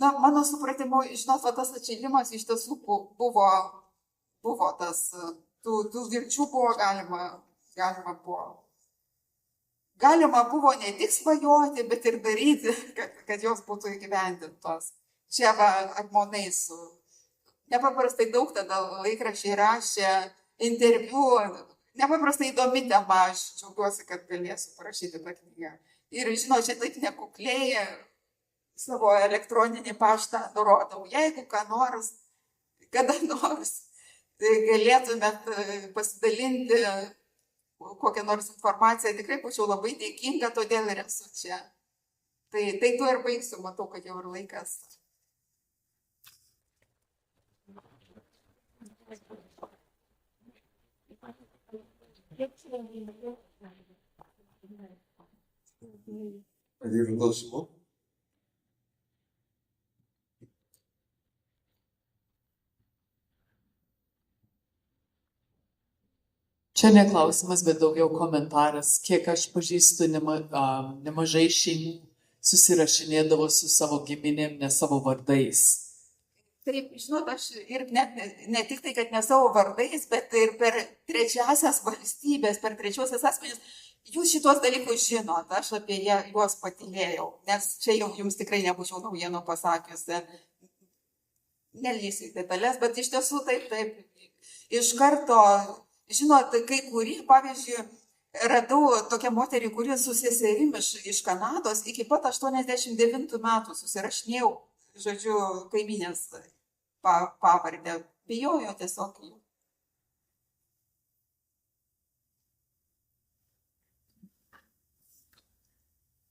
Na, mano supratimu, žinot, tas atšilimas iš tiesų buvo tas... Tų vilčių buvo galima buvo ne tik svajoti, bet ir daryti, kad jos būtų įgyvendintos. Čia Armonai nepaprastai daug tada laikraščiai rašė, interviu, nepaprastai įdomi tema, aš džiaugiuosi, kad galėsiu parašyti tą knygą. Ir žinau, čia taip nekukliai savo elektroninį paštą nurodau, jeigu ką nors, kada nors galėtumėt pasidalinti kokią nors informaciją, tikrai būčiau labai dėkinga, todėl ir esu čia. Tai tuo ir baigsiu, matau, kad jau ir laikas. Ar yra klausimų? Čia ne klausimas, bet daugiau komentaras. Kiek aš pažįstu, nemažai šeimų susirašinėdavo su savo giminėm, ne savo vardais. Taip, žinot, aš ir ne tik tai, kad ne savo vardais, bet ir per trečiasias valstybės, per trečiosias asmenis, jūs šitos dalykus žinot, aš apie juos patylėjau, nes čia jau jums tikrai nebūčiau naujienų pasakiusi. Nelysiu į detalės, bet iš tiesų taip, iš karto... Žinot, kai kurie, pavyzdžiui, radau tokią moterį, kuri su seserim iš Kanados iki pat 89 metų susirašinėjau, žodžiu, kaimynės pavardę. Bijojo tiesiog jų.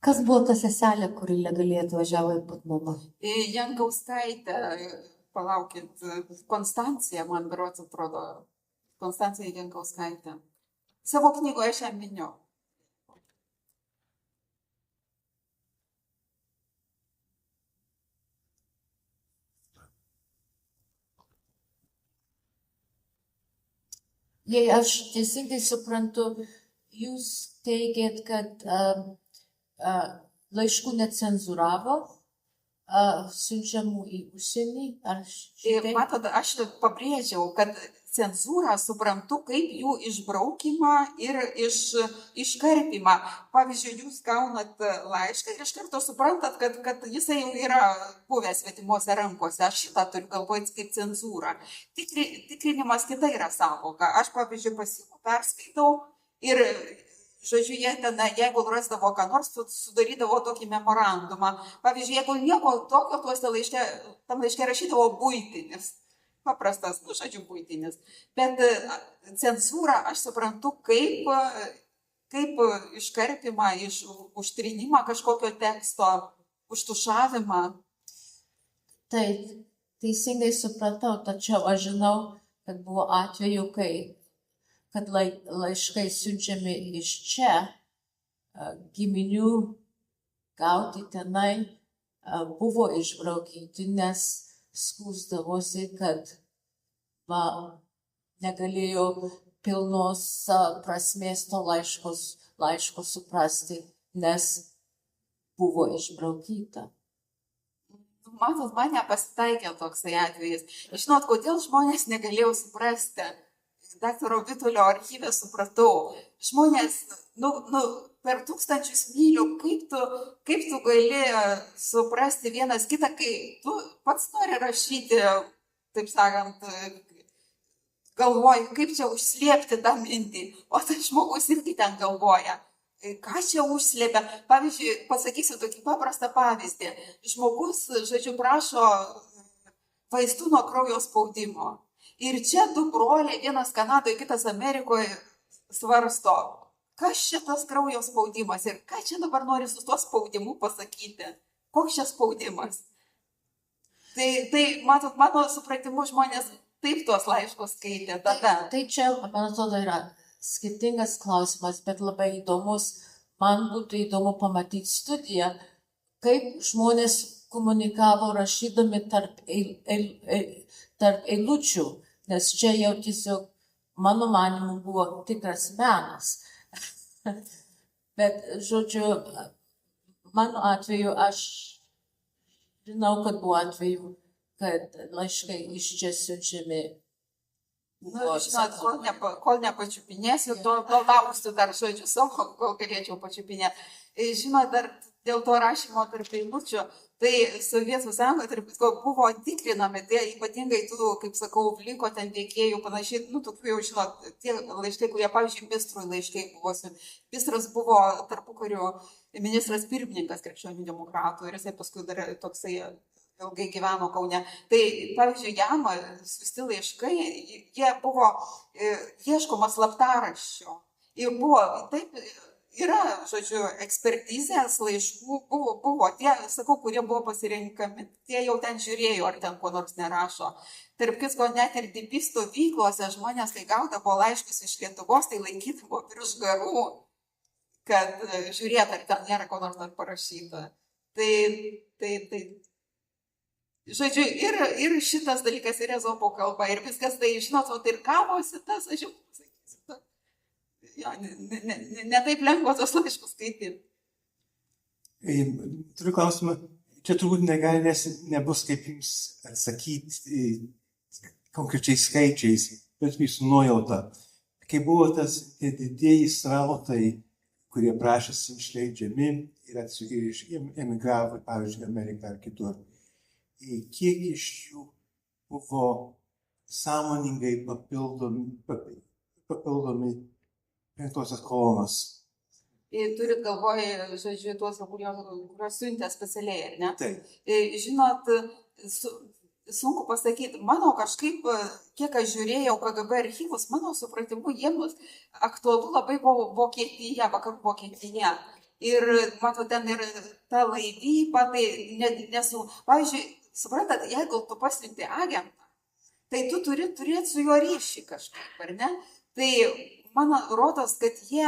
Kas buvo ta seselė, kuri legaliai atvažiavo į Putnamą? Jankauskaitė, palaukit, Konstancija, man berods atrodo. Konstancija Jankauskaitė. Savo knygoje aš ją miniu. Jei aš teisingai suprantu, jūs teigėt, kad laiškų necenzūravo, siunčiamų į užsienį, ar šitai? Matot, aš pabrėžiau, kad cenzūrą suprantu kaip jų išbraukimą ir iškarpimą. Pavyzdžiui, jūs gaunat laišką ir iš karto suprantat, kad jisai jau yra buvęs svetimuose rankose. Aš šitą turiu galvoje kaip cenzūrą. Tikrinimas kita yra sąvoka. Aš, pavyzdžiui, pasiimu, perskaitau ir, žodžiu, jie ten, jeigu rasdavo ką nors, sudarydavo tokį memorandumą. Pavyzdžiui, jeigu nieko tokio tam laiške rašydavo buitinis. Paprastas, žodžiu, buitinis. Bet cenzūrą aš suprantu kaip iškarpimą, užtrinimą kažkokio teksto, užtušavimą. Tai teisingai supratau, tačiau aš žinau, kad buvo atveju, kad laiškai siunčiami iš čia, giminių gauti tenai buvo išbraukyti, nes skųsdavosi, kad negalėjo pilnos prasmės to laiško suprasti, nes buvo išbraukyta. Matot, man nepasitaikė toksai atvejis. Žinot, kodėl žmonės negalėjo suprasti? Daktaro Vitulio archyve supratau. Žmonės, per 1000 mylių, kaip tu gali suprasti vienas kitą, kai tu pats nori rašyti, taip sakant, galvoji, kaip čia užslėpti tą mintį, o tai žmogus irgi ten galvoja. Ką čia užslėpia? Pavyzdžiui, pasakysiu tokį paprastą pavyzdį. Žmogus, žodžiu, prašo vaistų nuo kraujo spaudimo. Ir čia du broliai, vienas Kanadoje, kitas Amerikoje, svarsto, kas šitas kraujo spaudimas ir ką čia dabar nori su tuo spaudimu pasakyti. Koks čia spaudimas? Tai matot, mano supratimu, žmonės taip tuos laiškus skaitė tada. Tai čia, man atrodo, yra skirtingas klausimas, bet labai įdomus. Man būtų įdomu pamatyti studiją, kaip žmonės komunikavo rašydami tarp eilučių, nes čia jau tiesiog, mano manimu, buvo tikras menas. Bet, žodžiu, mano atveju, aš žinau, kad buvo atveju, kad laiškai iš čia siunčiami. Žinot, kol nepačiupinėsiu, tol lauksiu dar, žodžiu, savo, kol galėčiau pačiupinėti. Žinot, dar dėl to rašymo tarp eilučių, tai Sovietų Sąjungoje buvo tikrinami, tai ypatingai tų, kaip sakau, liko ten veikėjų panašiai, tokių jau, žinot, tie laiškai, kurie, pavyzdžiui, Bistrui laiškai buvo. Bistras buvo tarpukariu ministras pirmininkas krikščionių demokratų ir jisai paskui dar toksai ilgai gyveno Kaune. Tai, pavyzdžiui, jam siųsti laiškai, jie buvo ieškomas slaptaraščio. Ir buvo, taip, yra, žodžiu, ekspertizės laiškų, buvo tie, sakau, kurie buvo pasirinkami, tie jau ten žiūrėjo, ar ten ko nors nerašo. Tarp kitko, net ir DP stovyklose žmonės, kai gaudavo laiškus iš Lietuvos, tai laikydavo virš garų, kad žiūrėt, ar ten nėra ko nors dar parašyta. Tai žodžiu, ir šitas dalykas, ir Ezopo kalba, ir viskas, tai žinot, ir gavosi tas, aš jau pasakysiu, ja, ne taip lengva tos laiškus skaityti. Turiu klausimą, čia turbūt nebus kaip jums atsakyti konkrečiais skaičiais, bet jūsų nuojauta. Kai buvo tas didieji srautai, kurie prašėsi išleidžiami ir emigravo, pavyzdžiui, Ameriką ar kitur, kiek iš jų buvo sąmoningai papildomi penktosios kolonos? Turit galvoje, žodžiu, tuos, kuriuos siuntė specialiai, ar ne? Taip. Žinot, sunku pasakyti, mano kažkaip, kiek aš žiūrėjau KGB archyvus, mano supratimu, jiems aktualu labai buvo Vokietija, vakarų Vokietija. Ir, matau, ten ir ta laivyba, tai nesu, pavyzdžiui, suprantat, jeigu tu pasiunti agentą, tai tu turi turėti su juo ryšį kažkaip, ar ne? Tai man rodos, kad jie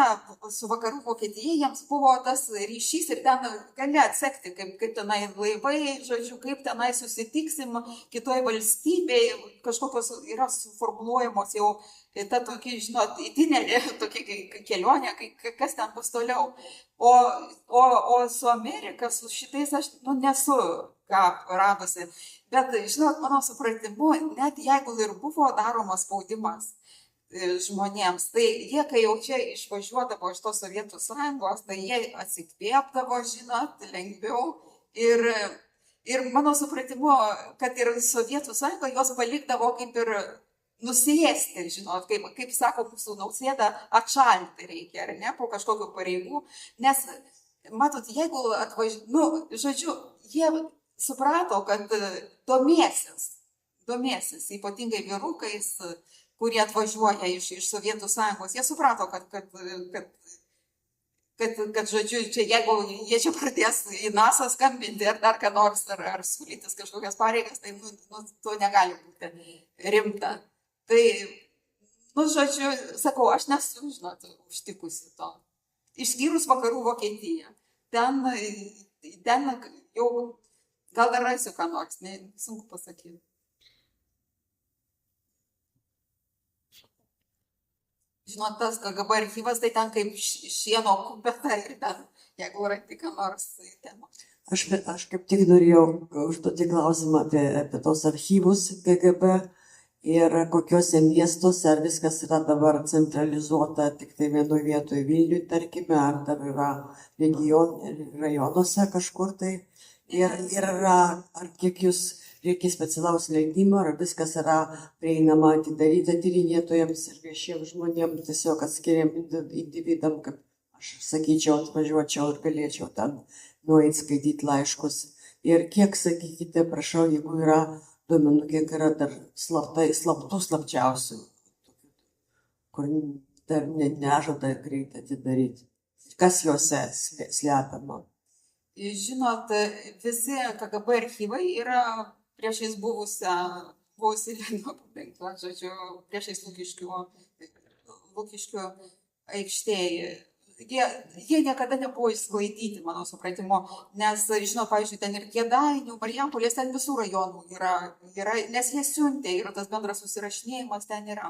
su vakarų Vokietija, jiems buvo tas ryšys ir ten gali atsekti, kaip tenai laivai, žodžiu, kaip tenai susitiksim kitoj valstybėje, kažkokios yra suformuluojamos jau ta tokia, žinot, įtinelė, tokia kelionė, kas ten bus toliau. O su Amerika, su šitais aš nesu ką radusi. Bet, žinot, mano supratimu, net jeigu ir buvo daromas spaudimas žmonėms, tai jie, kai jau čia išvažiuodavo iš tos Sovietų sąjungos, tai jie atsikvėpdavo, žinot, lengviau. Ir mano supratimu, kad ir Sovietų sąjunga jos palikdavo kaip ir nusėsti, žinot, kaip sako mūsų Nausėda, atšalti reikia, ar ne, po kažkokių pareigų. Nes, matot, jeigu žodžiu, jie suprato, kad domėsis, ypatingai vyrukais, kurie atvažiuoja iš Sovietų sąjungos, jie suprato, kad žodžiu, čia, jeigu jie čia pradės į NASA skambinti ar dar ką nors, ar siūlytis kažkokias pareigas, tai to negali būti rimta. Tai, žodžiu, sakau, aš nesu, žinot, užtikusi to. Išskyrus vakarų Vokietiją. Ten jau gal dar rasiu ką nors, sunku pasakyti. Žinot, tas KGB archyvas, tai ten kaip šieno kupeta ir ten, jeigu rasti ką nors ten. Aš kaip tik norėjau užduoti klausimą apie tos archyvus KGB ir kokiuose miestuose, ar viskas yra dabar centralizuota tik tai vienoje vietoje Vilniuje, tarkime, ar dar yra rajonuose kažkur tai. Ir ar kiek jūs reikia specialaus leidimo, ar viskas yra prieinama atidaryta tyrinėtojams ir viešiems žmonėms, tiesiog atskiriam individam, kaip aš sakyčiau, atvažiuočiau ir galėčiau ten nueiti skaityti laiškus. Ir kiek, sakykite, prašau, jeigu yra duomenų, kiek yra dar slapčiausių, kur dar nežada greitai atidaryti. Kas juose slepiama? Žinot, visi KGB archyvai yra priešais buvusi Lenino paminklą, žodžiu, priešais Lukiškių aikštėje. Jie niekada nebuvo išsklaidyti, mano supratimo, nes, žinot, pavyzdžiui, ten ir Kėdainių, Marijampolės, ten visų rajonų yra, nes jie siuntė ir tas bendras susirašinėjimas ten yra.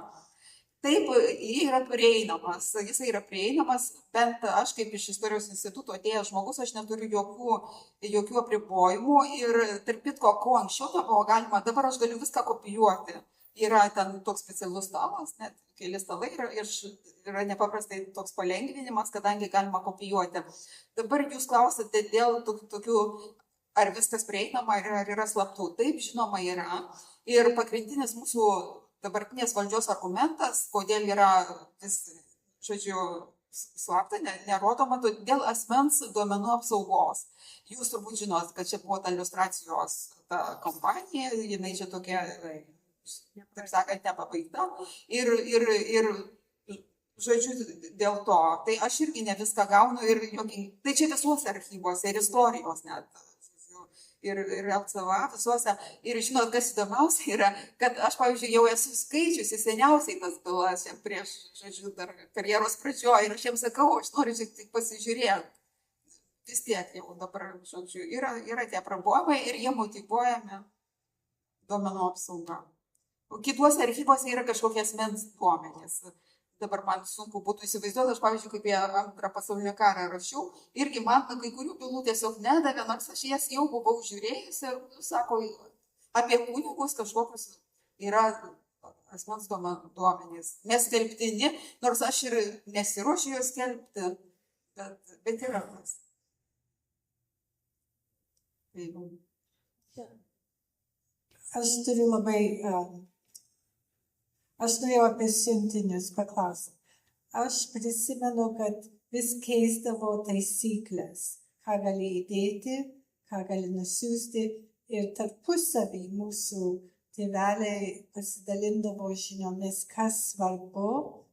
Taip, jisai yra prieinamas, bent aš kaip iš istorijos instituto atėjęs žmogus, aš neturiu jokių apribojimų ir tarp kitko, ko anksčiau nebuvo galima, dabar aš galiu viską kopijuoti. Yra ten toks specialus stalas, net keli stalai ir yra nepaprastai toks palengvinimas, kadangi galima kopijuoti. Dabar jūs klausate dėl tokių, ar viskas prieinama, ar yra slaptų. Taip, žinoma, yra. Ir pagrindinis mūsų dabartinės valdžios argumentas, kodėl yra vis, žodžiu, slapta, nerodoma, dėl asmens duomenų apsaugos. Jūs turbūt žinot, kad čia buvo ta iliustracijos kampanija, jinai čia tokia, taip sakant, nepabaigta. Ir žodžiu, dėl to, tai aš irgi ne viską gaunu, tai čia visuose archyvuose ir istorijos net. Ir LCVA visuose. Ir žinot, kas įdomiausia yra, kad aš, pavyzdžiui, jau esu skaičiusi seniausiai tas bylas prieš, žodžiu, dar karjeros pradžioje ir aš jiems sakau, aš noriu tik pasižiūrėti. Vis tiek jau dabar, žodžiu, yra tie apribojimai ir jie motyvuojami duomenų apsauga. Kituose archyvuose yra kažkokie asmens duomenys. Dabar man sunku būtų įsivaizduoti, aš, pavyzdžiui, kaip apie Antrą pasaulinį karą rašiau, irgi man kai kurių bylų tiesiog nedavė, nors aš jas jau buvau žiūrėjusi ir, sako, apie kunigus kažkokius yra asmens duomenys. Neskelbtini, nors aš ir nesiruošiu juos skelbti, bet yra kas. Aš turiu labai... Aš norėjau apie siuntinius paklausyti. Aš prisimenu, kad vis keisdavo taisyklės, ką gali įdėti, ką gali nusiųsti ir tarpusavį mūsų tėveliai pasidalindavo žiniomis, kas svarbu,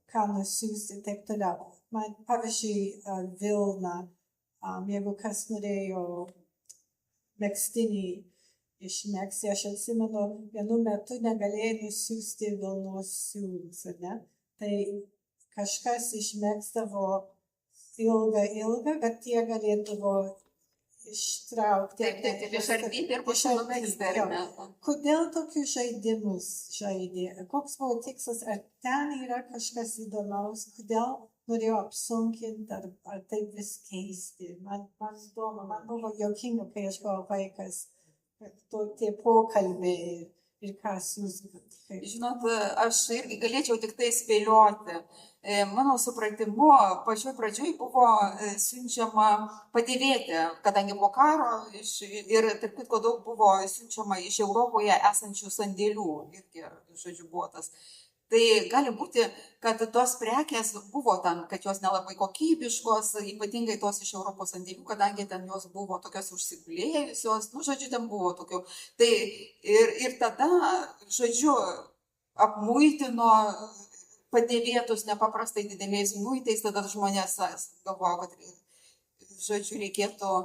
ką nusiųsti ir taip toliau. Man, pavyzdžiui, Vilna, jeigu kas norėjo megztinį išmegzti, aš atsimenu, vienu metu negalėjai nusiųsti Vilnos siūlus, ne? Tai kažkas išmėgstavo ilgą, kad tie galėdavo ištraukti. Taip, išardyti ir pašalumėtis dar. Kodėl tokius žaidimus žaidė? Koks buvo tikslas? Ar ten yra kažkas įdomaus? Kodėl norėjo apsunkinti ar taip vis keisti? Man įdomu, man buvo juokinga, kai aš buvau vaikas, tie pokalbiai ir kas jūs. Žinot, aš irgi galėčiau tik tai spėlioti. Mano supratimu, pačioj pradžioj buvo siunčiama padėvėti, kadangi po karo ir tarp kitko daug buvo siunčiama iš Europoje esančių sandėlių, irgi, žodžiu, buvo tas. Tai gali būti, kad tos prekės buvo ten, kad jos nelabai kokybiškos, ypatingai tos iš Europos sandėlių, kadangi ten jos buvo tokios užsigulėjusios, žodžiu, ten buvo tokių. Tai ir tada, žodžiu, apmuitino padėvėtus nepaprastai dideliais muitais, tada žmonės galvojo, kad, žodžiu, reikėtų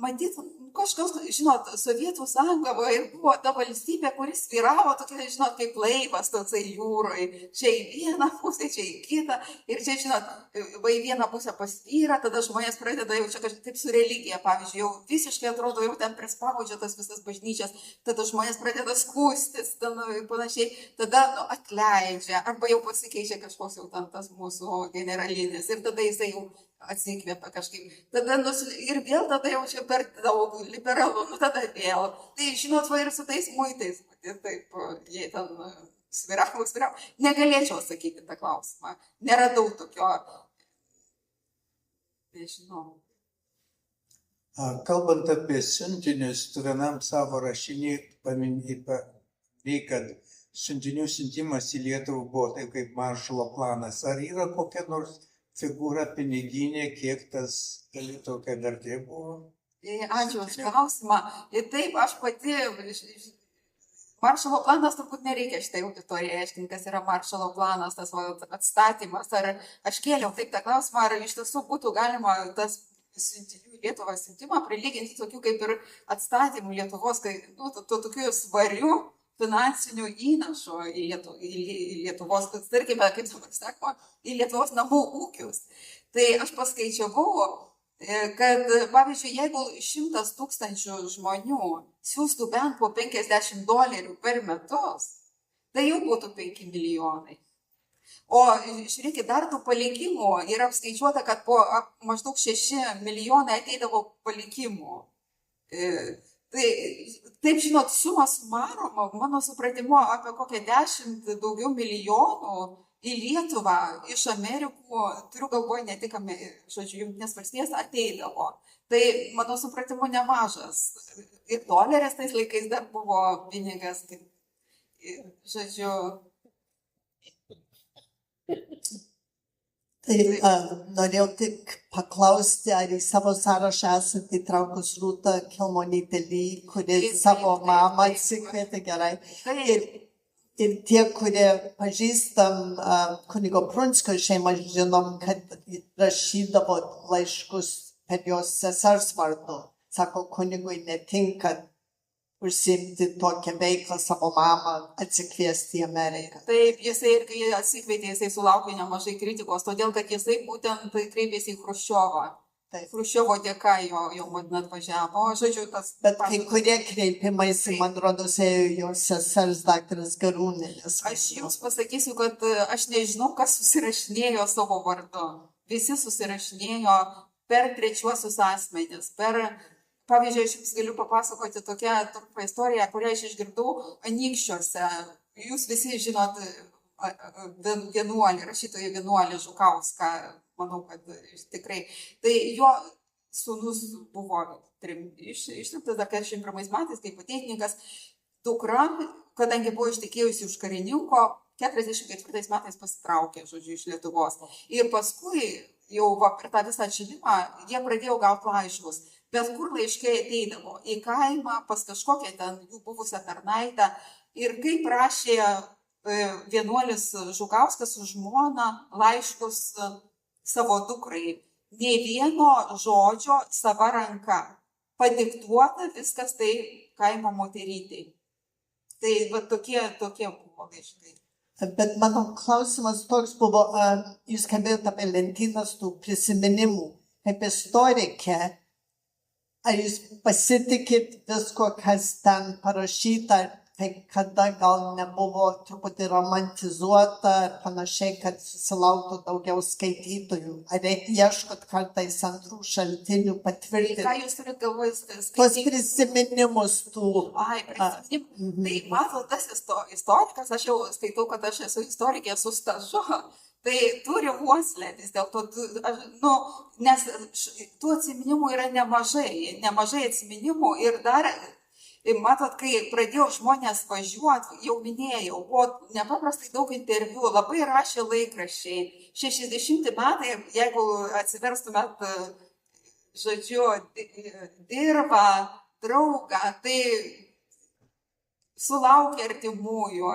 matyti, kažkas, žinot, Sovietų sąjunga ir buvo ta valstybė, kuris svyravo tokia, žinot, kaip laivas toksai jūroje, čia į vieną pusę, čia į kitą, ir čia, žinot, į vieną pusę pasvyra, tada žmonės pradeda jau čia kažkaip taip su religija, pavyzdžiui, jau visiškai atrodo, jau ten prispaudžia tas visas bažnyčias, tada žmonės pradeda skūstis, panašiai, tada atleidžia, arba jau pasikeičia kažkoks jau ten tas mūsų generalinis, ir tada jisai jau atsikvėpia kažkaip. Tada ir vėl tada jau čia per daug liberalų, tada vėl. Tai žinot, va ir su tais muitais, taip, jie ten sviravo. Negalėčiau atsakyti tą klausimą. Neradau tokio, nežinau. Kalbant apie siuntinius, tu vienam savo rašinį paminėjai, kad siuntinių siuntimas į Lietuvą buvo taip kaip Maršalo planas. Ar yra kokia nors figūra piniginė, kiek tas tokia vertė buvo? Ačiū už klausimą. Taip, aš pati, Maršalo planas turbūt nereikia šitai auditorijai aiškinti, kas yra Maršalo planas, tas atstatymas. Ar aš kėliau taip tą klausimą, ar iš tiesų būtų galima tas siuntinių Lietuvos siuntimą prilyginti tokių kaip ir atstatymų Lietuvos, tokių svarių finansinių įnašų į Lietuvos, tarkime, kaip sakoma, į Lietuvos namų ūkius. Tai aš paskaičiavau, kad, pavyzdžiui, jeigu 100 000 žmonių siūstų bent po $50 per metus, tai jau būtų 5 milijonai. O žiūrėkit, dar tų palikimų yra apskaičiuota, kad po maždaug 6 milijonai ateidavo palikimų. Tai, taip, žinot, suma sumarum, mano supratimu, apie kokią 10 daugiau milijonų į Lietuvą iš Amerikų, turiu galvoje ne tik, žodžiu, Jungtinės valstijas ateidavo. Tai, mano supratimu, nemažas. Ir doleris tais laikais dar buvo pinigas, kaip, žodžiu. Tai norėjau tik paklausti, ar į savo sąrašą esate įtraukus Rūtą Kelmonytę-Ly, kuri savo mamą atsikvietė, gerai. Ir tie, kurie pažįstam kunigo Prunskio šeimą, žinom, kad rašydavo laiškus per jos sesers vardu. Sako, kunigui netinka užsiimti tokią veiklą savo mamą, atsikviesti į Ameriką. Taip, jisai irgi atsikvietė, jisai sulaukė nemažai kritikos, todėl kad jisai būtent kreipėsi į Chruščiovą. Chruščiovo dėka jo motina atvažiavo. Žodžiu, tas... Bet kai kurie kreipimaisi, man rodos, ėjo jos sesers daktaras Garūnėlis. Aš jums pasakysiu, kad aš nežinau, kas susirašinėjo savo vardu. Visi susirašinėjo per trečiuosius asmenis, pavyzdžiui, aš jums galiu papasakoti tokią trumpą istoriją, kurią aš išgirdau Anykščiuose. Jūs visi žinot vienuolį, rašytoją vienuolį Žukauską, manau, kad tikrai. Tai jo sūnus buvo ištremtas dar 41 metais kaip ateitininkas. Dukra, kadangi buvo ištekėjusi už karininko, 44 metais pasitraukė, žodžiu, iš Lietuvos. Ir paskui jau per tą visą atšilimą jie pradėjo gauti laiškus. Bet kur laiškai ateidavo į kaimą, pas kažkokią ten jų buvusią tarnaitę. Ir kaip rašė vienuolis Žukauskas su žmona laiškus savo dukrai. Nei vieno žodžio sava ranka. Padiktuota viskas tai kaimo moterytei. Tai va, tokie buvo laiškai. Bet mano klausimas toks buvo, jūs kalbėjote apie lentynas tų prisiminimų. Kaip istorikė, ar jūs pasitikit visko, kas ten parašyta, tai kada gal nebuvo truputį romantizuota ir panašiai, kad susilauktų daugiau skaitytojų? Ar ieškot kartais antrų šaltinių Ką patvirtinti jūs turite galvoje? tuos prisiminimus tų? Ai, prisiminimų. Tai matot, tas istorikas, aš jau skaitau, kad aš esu istorikė su stažu, tai turi uoslę vis dėlto, nes tų atsiminimų yra nemažai atsiminimų ir dar, matot, kai pradėjo žmonės važiuoti, jau minėjau, buvo nepaprastai daug interviu, labai rašė laikraščiai. 60 metai, jeigu atsiverstumėt, žodžiu, dirbą, draugą, tai sulaukė artimųjų.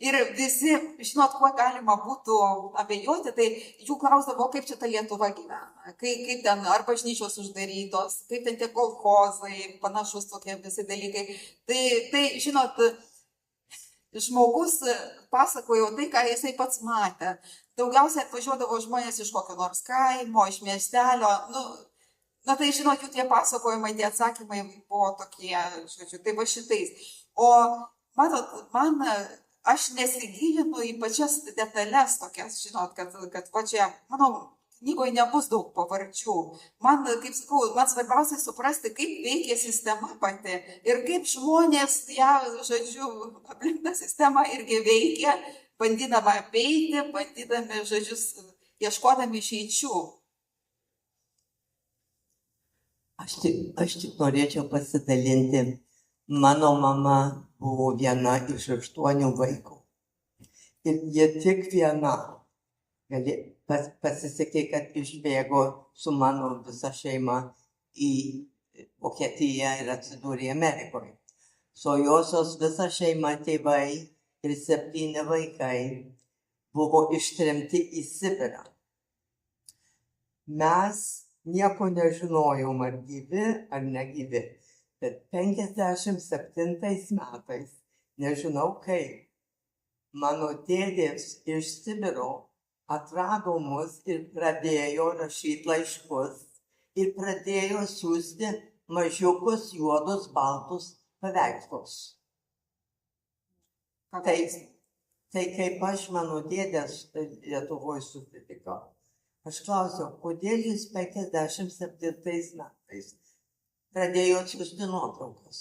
Ir visi, žinot, kuo galima būtų abejoti, tai jų klausdavo, kaip čia ta Lietuva gyvena, kaip ten, ar bažnyčios uždarytos, kaip ten tie kolchozai, panašus tokie visi dalykai. Tai žinot, žmogus pasakojo tai, ką jisai pats matė. Daugiausiai atvažiuodavo žmonės iš kokio nors kaimo, iš miestelio. Na tai, žinot, jų tie pasakojimai, tie atsakymai buvo tokie, žodžiu, tai va šitais. O, matot, aš nesigilinu į pačias detalės tokias, žinot, kad va čia, manau, knygoje nebus daug pavardžių. Man, kaip sakau, man svarbiausia suprasti, kaip veikia sistema pati ir kaip žmonės ją, žodžiu, aplink tą sistemą irgi veikia, bandydama apeiti, bandydami, žodžiu, ieškodami išeičių. Aš tik norėčiau pasidalinti. Mano mama buvo viena iš 8 vaikų. Ir jie tik viena. Pasisekė, kad išbėgo su mano visa šeima į Vokietiją ir atsidūrė Amerikoje. Su josios visa šeima, tėvai ir 7 vaikai buvo ištremti į Sibirą. Mes nieko nežinojom, ar gyvi, ar negyvi. Bet 57 metais, nežinau kaip, mano dėdės iš Sibiro atrado mus ir pradėjo rašyti laiškus ir pradėjo siųsti mažiukus juodus baltus paveikslus. Tai kaip aš mano dėdės Lietuvoje susitikau, aš klausiau, kodėl jūs 57 metais pradėjo atsiųsti nuotraukas.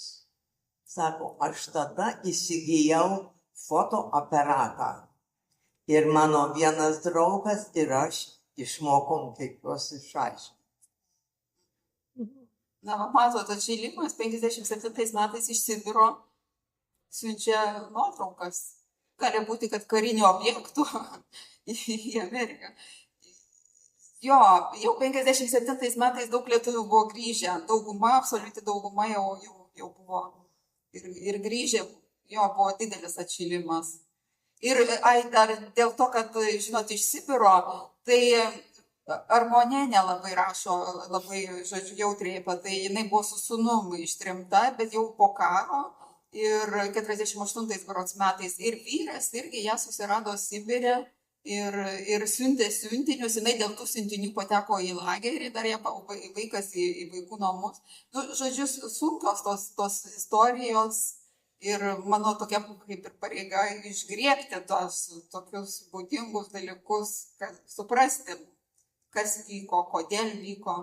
Sako, aš tada įsigijau fotoaparatą. Ir mano vienas draugas ir aš išmokom kaip juos išaiškinti. Na, matot, atšilimas 57 metais iš Sibiro siunčia nuotraukas. Gali būti, kad karinių objektų į Ameriką. Jo, jau 57 metais daug lietuvių buvo grįžę, dauguma, absoliuti dauguma jau buvo ir grįžę, jo buvo didelis atšilimas. Ir dar dėl to, kad, žinot, iš Sibiro, tai Armonenė labai rašo, labai, žodžiu, jautriai apie tai, jinai buvo su sūnum ištremta, bet jau po karo ir 48 metais ir vyras irgi ją susirado Sibire. Ir siuntė siuntinius, jinai dėl tų siuntinių pateko į lagerį, dar ją vaikas į vaikų namus. Žodžiu, sunkios tos istorijos ir mano tokia kaip ir pareiga išgriebti tos tokius būdingus dalykus, kad suprasti, kas vyko, kodėl vyko.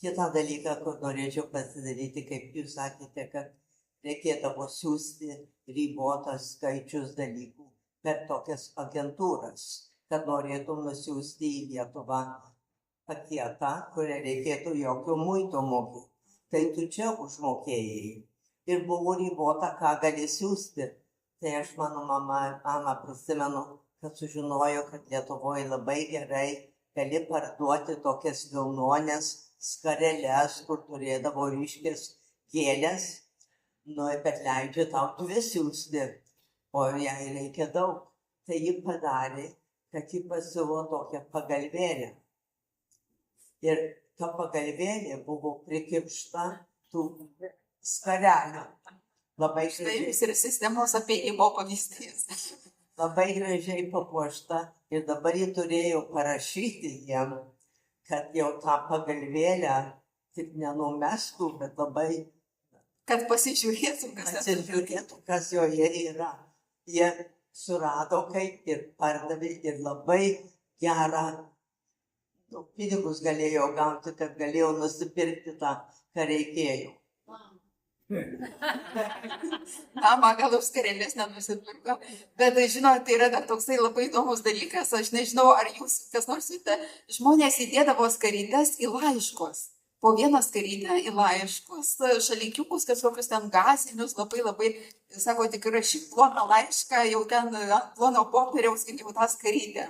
Kitą dalyką, kur norėčiau pasidaryti, kaip jūs sakėte, kad reikėdavo siūsti ribotas skaičius dalykų per tokias agentūras, kad norėtum nusiųsti į Lietuvą paketą, kurią reikėtų jokio muito mokėti. Tai tu čia užmokėjai. Ir buvo ribota, ką gali siūsti. Tai aš mano mama prisimenu, kad sužinojo, kad Lietuvoje labai gerai gali parduoti tokias vilnones skareles, kur turėdavo ryškės gėlės, bet leidžia tau 2 siūsti. O jai reikia daug. Tai ji padarė, kad ji pasiuvo tokią pagalvėlę. Ir ta pagalvėlė buvo prikimšta tų skarelių. Labai štai ir sistemos apėjimo pavyzdys. labai gražiai papuošta ir dabar jį turėjau parašyti jiem, kad jau tą pagalvėlę tik nenumestų, bet labai Kad pasižiūrėtum, kas ten. atsižiūrėtų, kas joje yra. Jie surado kaip ir pardavė ir labai gerą pinigus galėjo gauti, kad galėjo nusipirkti tą, ką reikėjo. Mama gal už skarelės nenusipirko. Bet, žinot, tai yra dar toksai labai įdomus dalykas. Aš nežinau, ar jūs kas nors žinote, žmonės įdėdavo skarytes į laiškus. Po vieną skarytę į laiškus, šalikiukus, kažkokius ten gazinius, labai, sako, tik rašyk ploną laišką, jau ten ant plono popieriaus, kaip jau tą skarytę.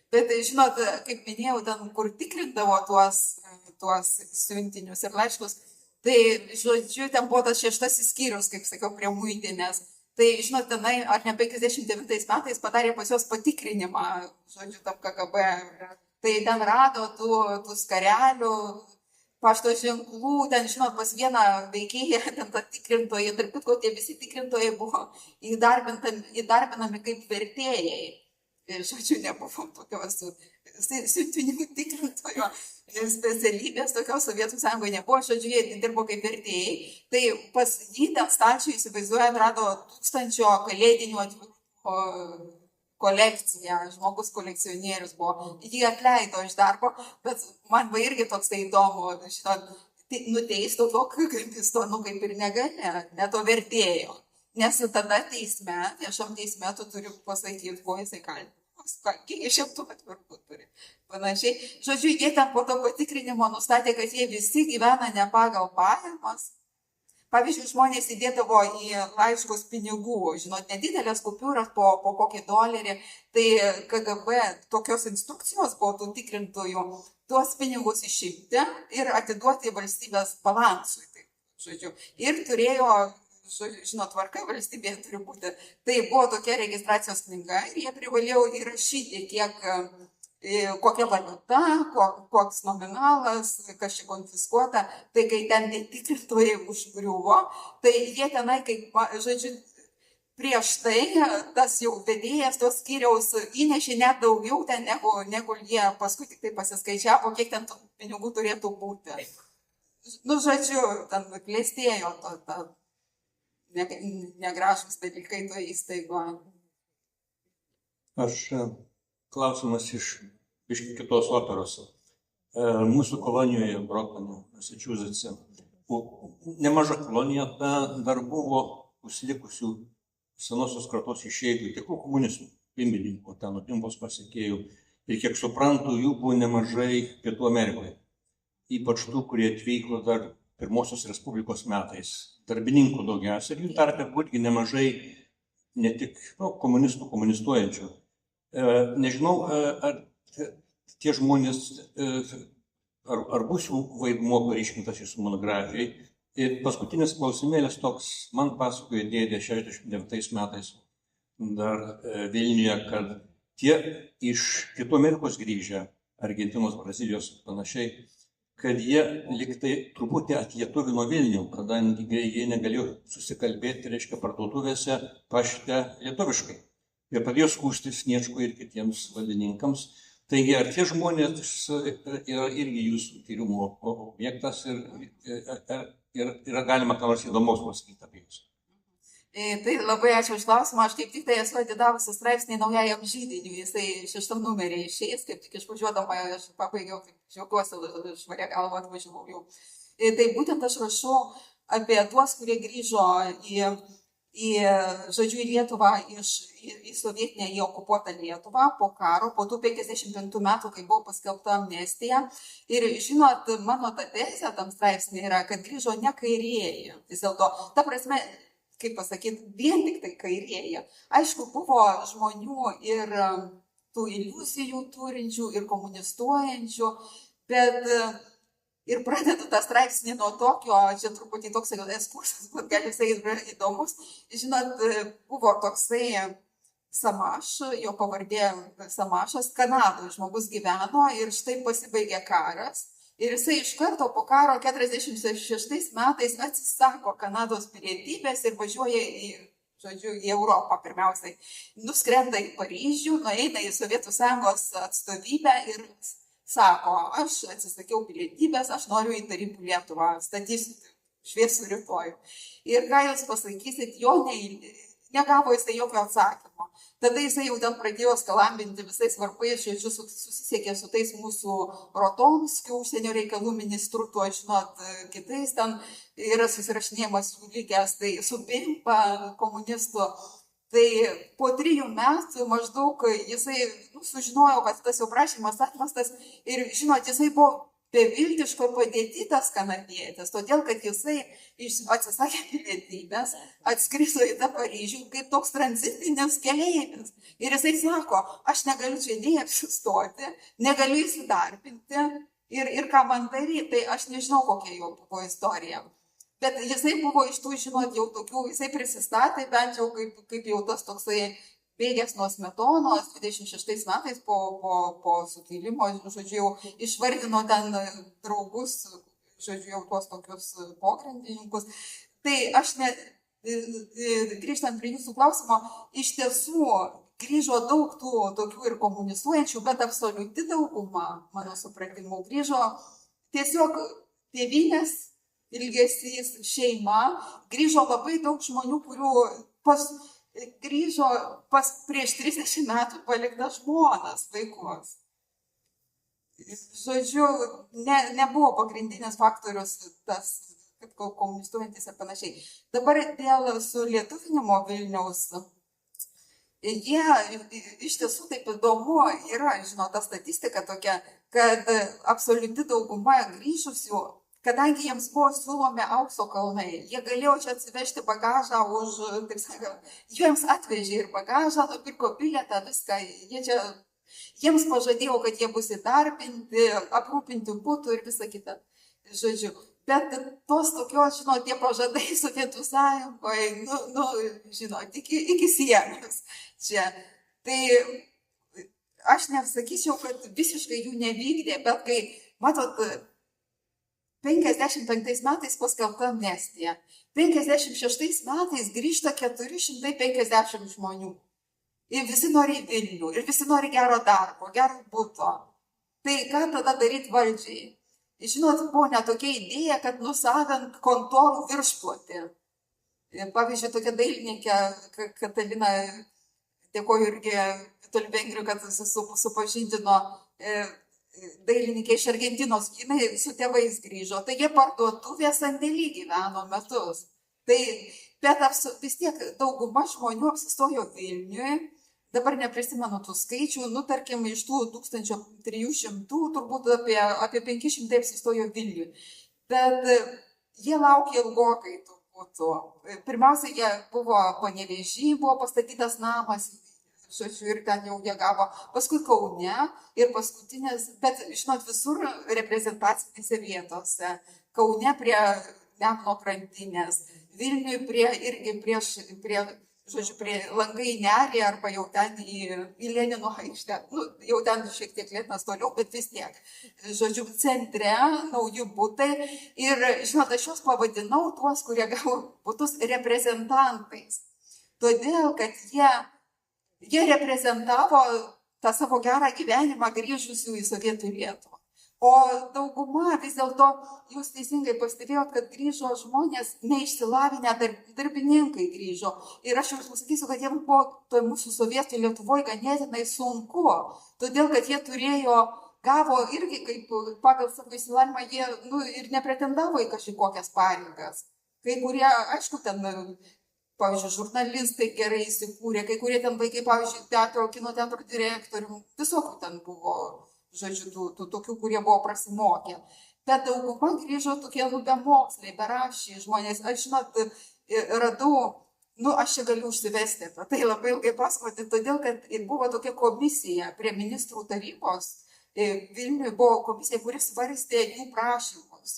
Bet, žinot, kaip minėjau, ten, kur tikrindavo tuos siuntinius ir laiškus, tai, žodžiu, ten buvo tas 6 skyrius, kaip sakiau, prie muitinės. Tai, žinot, tenai, ar ne 59 metais padarė pas juos patikrinimą, žodžiu, tam KGB. Tai ten rado tų skarelių, pašto ženklų, ten, žinot, pas vieną veikėją, ten tą tikrintoją, tarp kitko, tie visi tikrintojai buvo įdarbinami kaip vertėjai. Ir, žodžiu, nebuvo tokios siuntinimų tikrintojo specialybės, tokios Sovietų Sąjungoje nebuvo, žodžiu, jie dirbo kaip vertėjai. Tai pas jį ten stačiai, įsivaizduojant, rado 1000 kalėdinių atvirukų kolekciją, žmogus kolekcionierius buvo, jį atleido iš darbo, bet man va irgi toks tai įdomu, žinot, nuteisto to KGBisto, kaip ir negali, ne to vertėjo, nes tada teisme, viešam teisme tu turi pasakyti, kuo jisai kaltinamas, kiek iš tų atvirukų turi, panašiai. Žodžiu, jie ten po to patikrinimo nustatė, kad jie visi gyvena ne pagal pajamas. Pavyzdžiui, žmonės įdėdavo į laiškus pinigų, žinot, nedidelės kupiūras po kokį $1, tai KGB tokios instrukcijos buvo tų tikrintojų, tuos pinigus išimti ir atiduoti valstybės balansui. Tai, žodžiu, ir turėjo, žinot, tvarka valstybėje turi būti. Tai buvo tokia registracijos knyga ir jie privalėjo įrašyti, kokia valiuta, koks nominalas, kas čia konfiskuota. Tai kai ten tikrintojai užgriuvo, tai jie tenai, kaip, žodžiu, prieš tai tas jau vedėjas tos skyriaus įnešė net daugiau ten, negu jie paskui tik tai pasiskaičiavo, kiek ten pinigų turėtų būti. Nu, žodžiu, ten klestėjo negražus dalykai to įstaigoje. Klausimas iš kitos operos. Mūsų kolonijoje, Broklane, Massachusetts'e, nemaža kolonija, dar buvo užsilikusių senosios kartos išeivių, tikrų komunistų, pirmininkų, ten Otimpos pasekėjų. Ir kiek suprantu, jų buvo nemažai Pietų Amerikoje. Ypač tų, kurie atvyko dar Pirmosios Respublikos metais. Darbininkų daugiausia ir jų tarpe būtgi nemažai ne tik komunistuojančių. Nežinau, ar tie žmonės, ar bus jų vaidmuo paryškintas jūsų monografijai. Ir paskutinis klausimėlis toks, man pasakojo dėdė 69 metais dar Vilniuje, kad tie iš Pietų Amerikos grįžę, Argentinos, Brazilijos panašiai, kad jie liktai truputį atlietuvino Vilnių, kadangi jie negalėjo susikalbėti, reiškia, parduotuvėse pašte lietuviškai. Ir pradėjo skųstis Sniečkui ir kitiems valdininkams. Taigi, ar tie žmonės yra irgi jūsų tyrimo objektas ir yra galima ką nors įdomaus pasakyti apie jūs? Tai labai ačiū už klausimą. Aš kaip tik tai esu atidavusi straipsnį Naujajam židiniui. Jisai 6 numerį išėjęs, kaip tik išvažiuodama, aš pabaigiau, kaip džiaugiuosi, švaria galva atvažiavau jau. Tai būtent aš rašau apie tuos, kurie grįžo žodžiu, į Lietuvą, į sovietinę, į okupuotą Lietuvą po karo, po tų 55 metų, kai buvo paskelbta amnestija. Ir žinot, mano ta tezė tam straipsnė yra, kad grįžo ne kairieji. Vis dėlto, ta prasme, kaip pasakyti, vien tik tai kairieji. Aišku, buvo žmonių ir tų iliuzijų turinčių, ir komunistuojančių, bet ir pradedu tą straipsnį nuo tokio, čia truputį toks ekskursas, bet gal jisai yra įdomus. Žinot, buvo toksai Samaš, jo pavardė Samašas, Kanadoje žmogus gyveno ir štai pasibaigė karas. Ir jisai iš karto po karo 46 metais atsisako Kanados pilietybės ir važiuoja žodžiu, į Europą pirmiausiai, nuskrenda į Paryžių, nueina į Sovietų Sąjungos atstovybę ir sako, aš atsisakiau pilietybės, aš noriu į Tarybų Lietuvą, statysiu šviesų rytojų. Ir ką jūs pasakysit, jo negavo jisai jokio atsakymo. Tada jisai jau ten pradėjo skalambinti visais varpais, žodžiu, susisiekė su tais mūsų Rotomskių užsienio reikalų ministrų, tuo žinot, kitais ten yra susirašinėjimas lygės, tai su Bimpa komunistu. Tai po 3 metų maždaug jisai sužinojo, kad tas jo prašymas atmestas ir, žinot, jisai buvo beviltiško padėti tas kanadietis, todėl kad jisai atsisakė pilietybės, atskrido į tą Paryžių kaip toks tranzitinis keleivis. Ir jisai sako, aš negaliu čia nei apsistoti, negaliu įsidarbinti ir ką man daryti, tai aš nežinau, kokia jo buvo istorija. Bet jisai buvo iš tų, žinot, jau tokių, jisai prisistatė bent jau kaip jau tas toksai bėgęs nuo Smetonos 26 metais po sukilimo, žodžiu, išvardino ten draugus, žodžiu, jau tuos tokius pogrindininkus. Tai aš grįžtant prie jūsų klausimo, iš tiesų grįžo daug tų tokių ir komunistuojančių, bet absoliuti dauguma, mano supratimu, grįžo tiesiog tėvynės ilgesys, šeima, grįžo labai daug žmonių, kurių grįžo prieš 30 metų paliktas žmonas, vaikus. Žodžiu, nebuvo pagrindinis faktorius tas, kaip komunistuojantis ir panašiai. Dabar dėl sulietuvinimo Vilniaus, iš tiesų taip įdomu yra, žinot, ta statistika tokia, kad absoliuti dauguma grįžusių, kadangi jiems buvo siūlomi aukso kalnai, jie galėjo čia atsivežti bagažą už, taip sakant, jiems atvežė ir bagažą, nupirko bilietą, viską, jiems pažadėjo, kad jie bus įdarbinti, aprūpinti būtų ir visa kita, žodžiu. Bet tos tokios, žinot, tie pažadai Sovietų Sąjungoje, žinot, iki sienos čia. Tai aš nesakyčiau, kad visiškai jų nevykdė, bet kai, matot, 55 metais paskelbta amnestija. 56 metais grįžta 450 žmonių. Ir visi nori į Vilnių, ir visi nori gero darbo, gero buto. Tai ką tada daryti valdžiai? Žinot, buvo netokia idėja, kad nusavint kontorų viršplotį. Pavyzdžiui, tokia dailininkė Katalina, dėkoju irgi Vitaliui Vengriui, kad supažindino dailininkė iš Argentinos, jinai su tėvais grįžo, tai jie parduotuvė sandėly gyveno metus. Bet vis tiek dauguma žmonių apsistojo Vilniuje, dabar neprisimenu tų skaičių, tarkim, iš tų 1300, turbūt apie 500 apsistojo Vilniuje. Bet jie laukė ilgokai turbūt. Pirmiausia, jie buvo Panevėžy, buvo pastatytas namas, žodžiu, ir ten jau jie gavo, paskui Kaune ir paskutinis, bet, žinot, visur reprezentacinėse vietose. Kaune prie Nemuno krantinės, Vilniui prie langai į Nerį arba jau ten į Lenino aikštę. Jau ten šiek tiek Lėtinas toliau, bet vis tiek. Žodžiu, centre nauji butai ir, žinot, aš juos pavadinau tuos, kurie gavo butus reprezentantais. Todėl, kad jie reprezentavo tą savo gerą gyvenimą grįžusių į Sovietų Lietuvą. O dauguma vis dėlto, jūs teisingai pastebėjot, kad grįžo žmonės neišsilavinę, darbininkai grįžo. Ir aš jums pasakysiu, kad jiems buvo toj mūsų Sovietų Lietuvoje ganėtinai sunku. Todėl, kad jie gavo irgi kaip pagal savo išsilavinimą, jie ir nepretendavo į kažkokias pareigas. Kai kurie, aišku, ten pavyzdžiui, žurnalistai gerai įsikūrė, kai kurie ten vaikai, pavyzdžiui, kino teatro direktorių, visokių ten buvo, žodžiu, tų tokių, kurie buvo prasimokę. Bet dauguma grįžo tokie bemoksliai, beraščiai žmonės. Aš, žinot, radau, aš čia galiu užsivesti, tai labai ilgai pasakoti, todėl, kad buvo tokia komisija prie ministrų tarybos, Vilniuje buvo komisija, kuris svarstė jų prašymus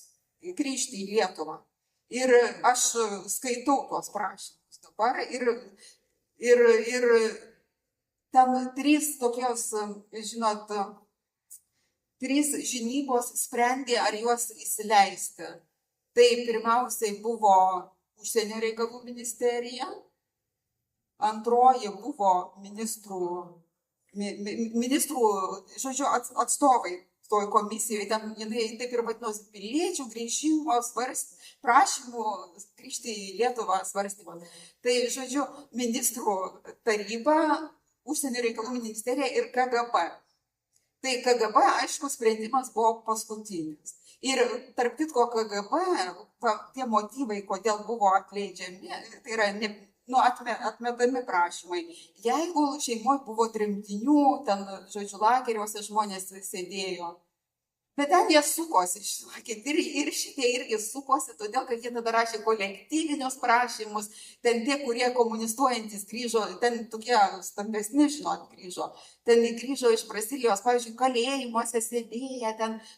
grįžti į Lietuvą. Ir aš skaitau tuos prašymus dabar ir ten 3 tokios, žinot, 3 žinybos sprendė, ar juos įsileisti. Tai pirmiausiai buvo užsienio reikalų ministerija, antroji buvo ministrų, žodžiu, atstovai toj komisijoje, ten jinai taip ir vadinosi piliečių grįžimo prašymų grįžti į Lietuvą svarstymo. Tai, žodžiu, ministrų taryba, užsienio reikalų ministerija ir KGB. Tai KGB, aišku, sprendimas buvo paskutinis. Ir tarp kitko KGB, tie motyvai, kodėl buvo atleidžiami, tai yra atmetami prašymai. Jeigu šeimoje buvo tremtinių, ten, žodžiu, lageriuose žmonės sėdėjo. Bet ten jie sukosi, žinokit, ir šitie irgi sukosi, todėl, kad jie tada rašė kolektyvinius prašymus, ten tie, kurie komunistuojantis grįžo, ten tokie stambesni, žinot, grįžo. Ten grįžo iš Brazilijos, pavyzdžiui, kalėjimuose sėdėję,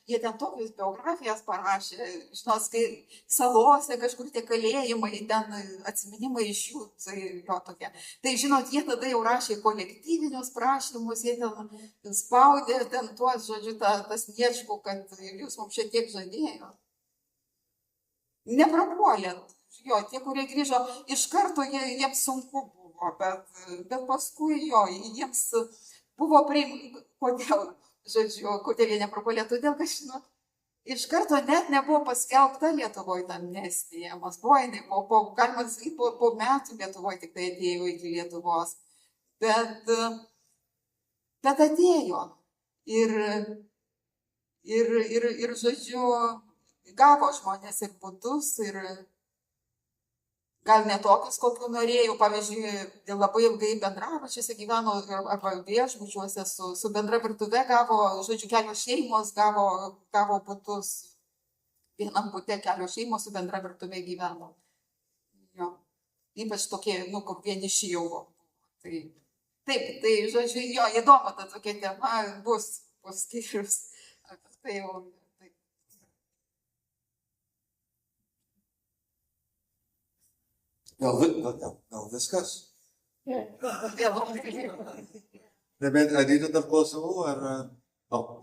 jie ten tokius biografijas parašė, žinot, kai salose kažkur tie kalėjimai, ten atsiminimai iš jų, tai jo tokie. Tai, žinot, jie tada jau rašė kolektyvinius prašymus, jie ten spaudė ten tuos, žodžiu, tas niečkų, kad jūs mums šiek tiek žadėjo. Neprapuolėt. Jo, tie, kurie grįžo, iš karto jiems sunku buvo, bet paskui jo, jiems buvo kodėl jie neprapuolė, todėl, kad, žinot, iš karto net nebuvo paskelbta Lietuvoje ta amnestija. Maskvoje, galima sakyti, po metų Lietuvoje tik tai atėjo iki Lietuvos. Bet atėjo. Ir, žodžiu, gavo žmonės ir butus, ir gal ne tokius, kokių norėjau. Pavyzdžiui, labai ilgai bendrabučiuose gyveno arba viešbučiuose su bendra virtuve gavo, žodžiu, kelios šeimos gavo butus. Vienam bute kelios šeimos su bendra virtuve gyveno. Jo. Ypač tokie, kaip vieniši jau. Taip, tai, žodžiu, jo, įdomu ta tokia tema, bus skyrius. Tai jau, taip. Gal viskas? Nebent, ar yra dar klausimų, ar...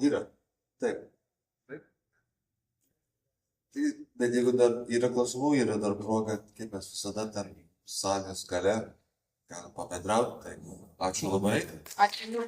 Yra. Taip. Bet jeigu dar yra klausimų, yra dar proga, kaip mes visada ten salės gale galim pabendrauti. Tai ačiū labai. Ačiū.